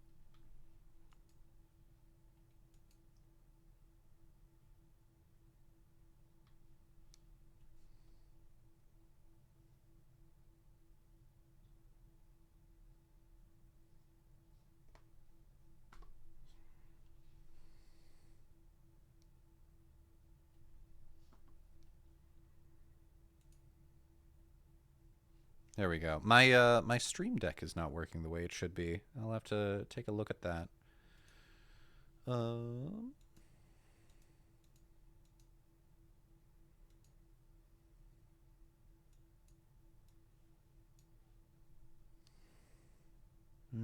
There we go. My Stream Deck is not working the way it should be. I'll have to take a look at that.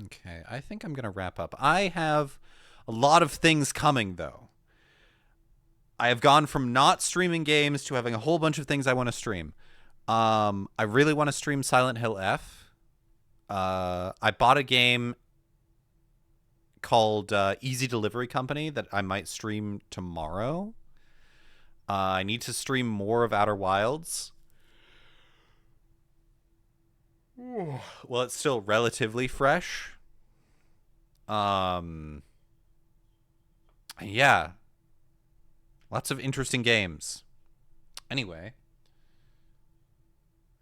Okay, I think I'm going to wrap up. I have a lot of things coming, though. I have gone from not streaming games to having a whole bunch of things I want to stream. I really want to stream Silent Hill F. I bought a game called Easy Delivery Company that I might stream tomorrow. I need to stream more of Outer Wilds. Well, it's still relatively fresh. Yeah. Lots of interesting games. Anyway,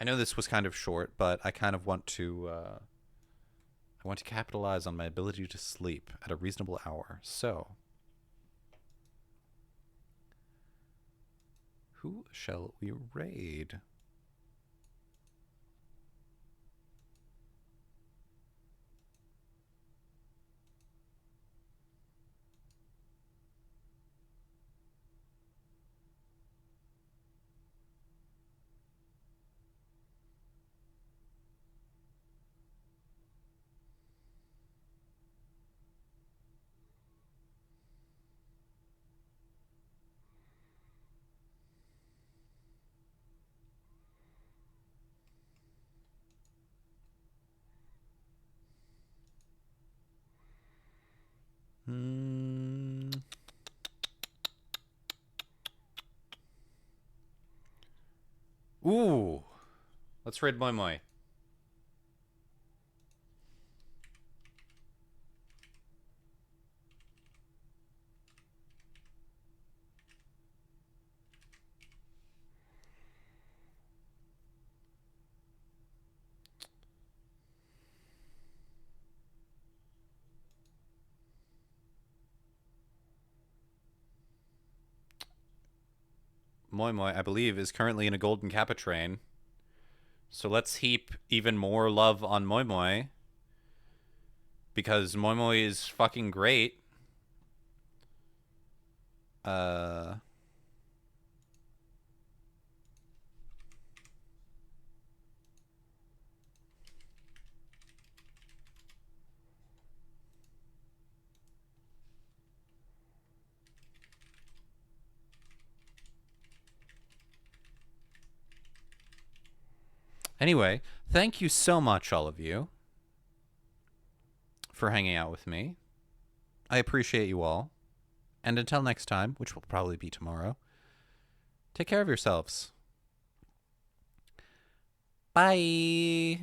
I know this was kind of short, but I kind of want to capitalize on my ability to sleep at a reasonable hour. So, who shall we raid? Ooh. Let's raid Moi Moi. Moi Moi, I believe, is currently in a golden kappa train. So let's heap even more love on Moi Moi. Because Moi Moi is fucking great. Anyway, thank you so much, all of you, for hanging out with me. I appreciate you all. And until next time, which will probably be tomorrow, take care of yourselves. Bye.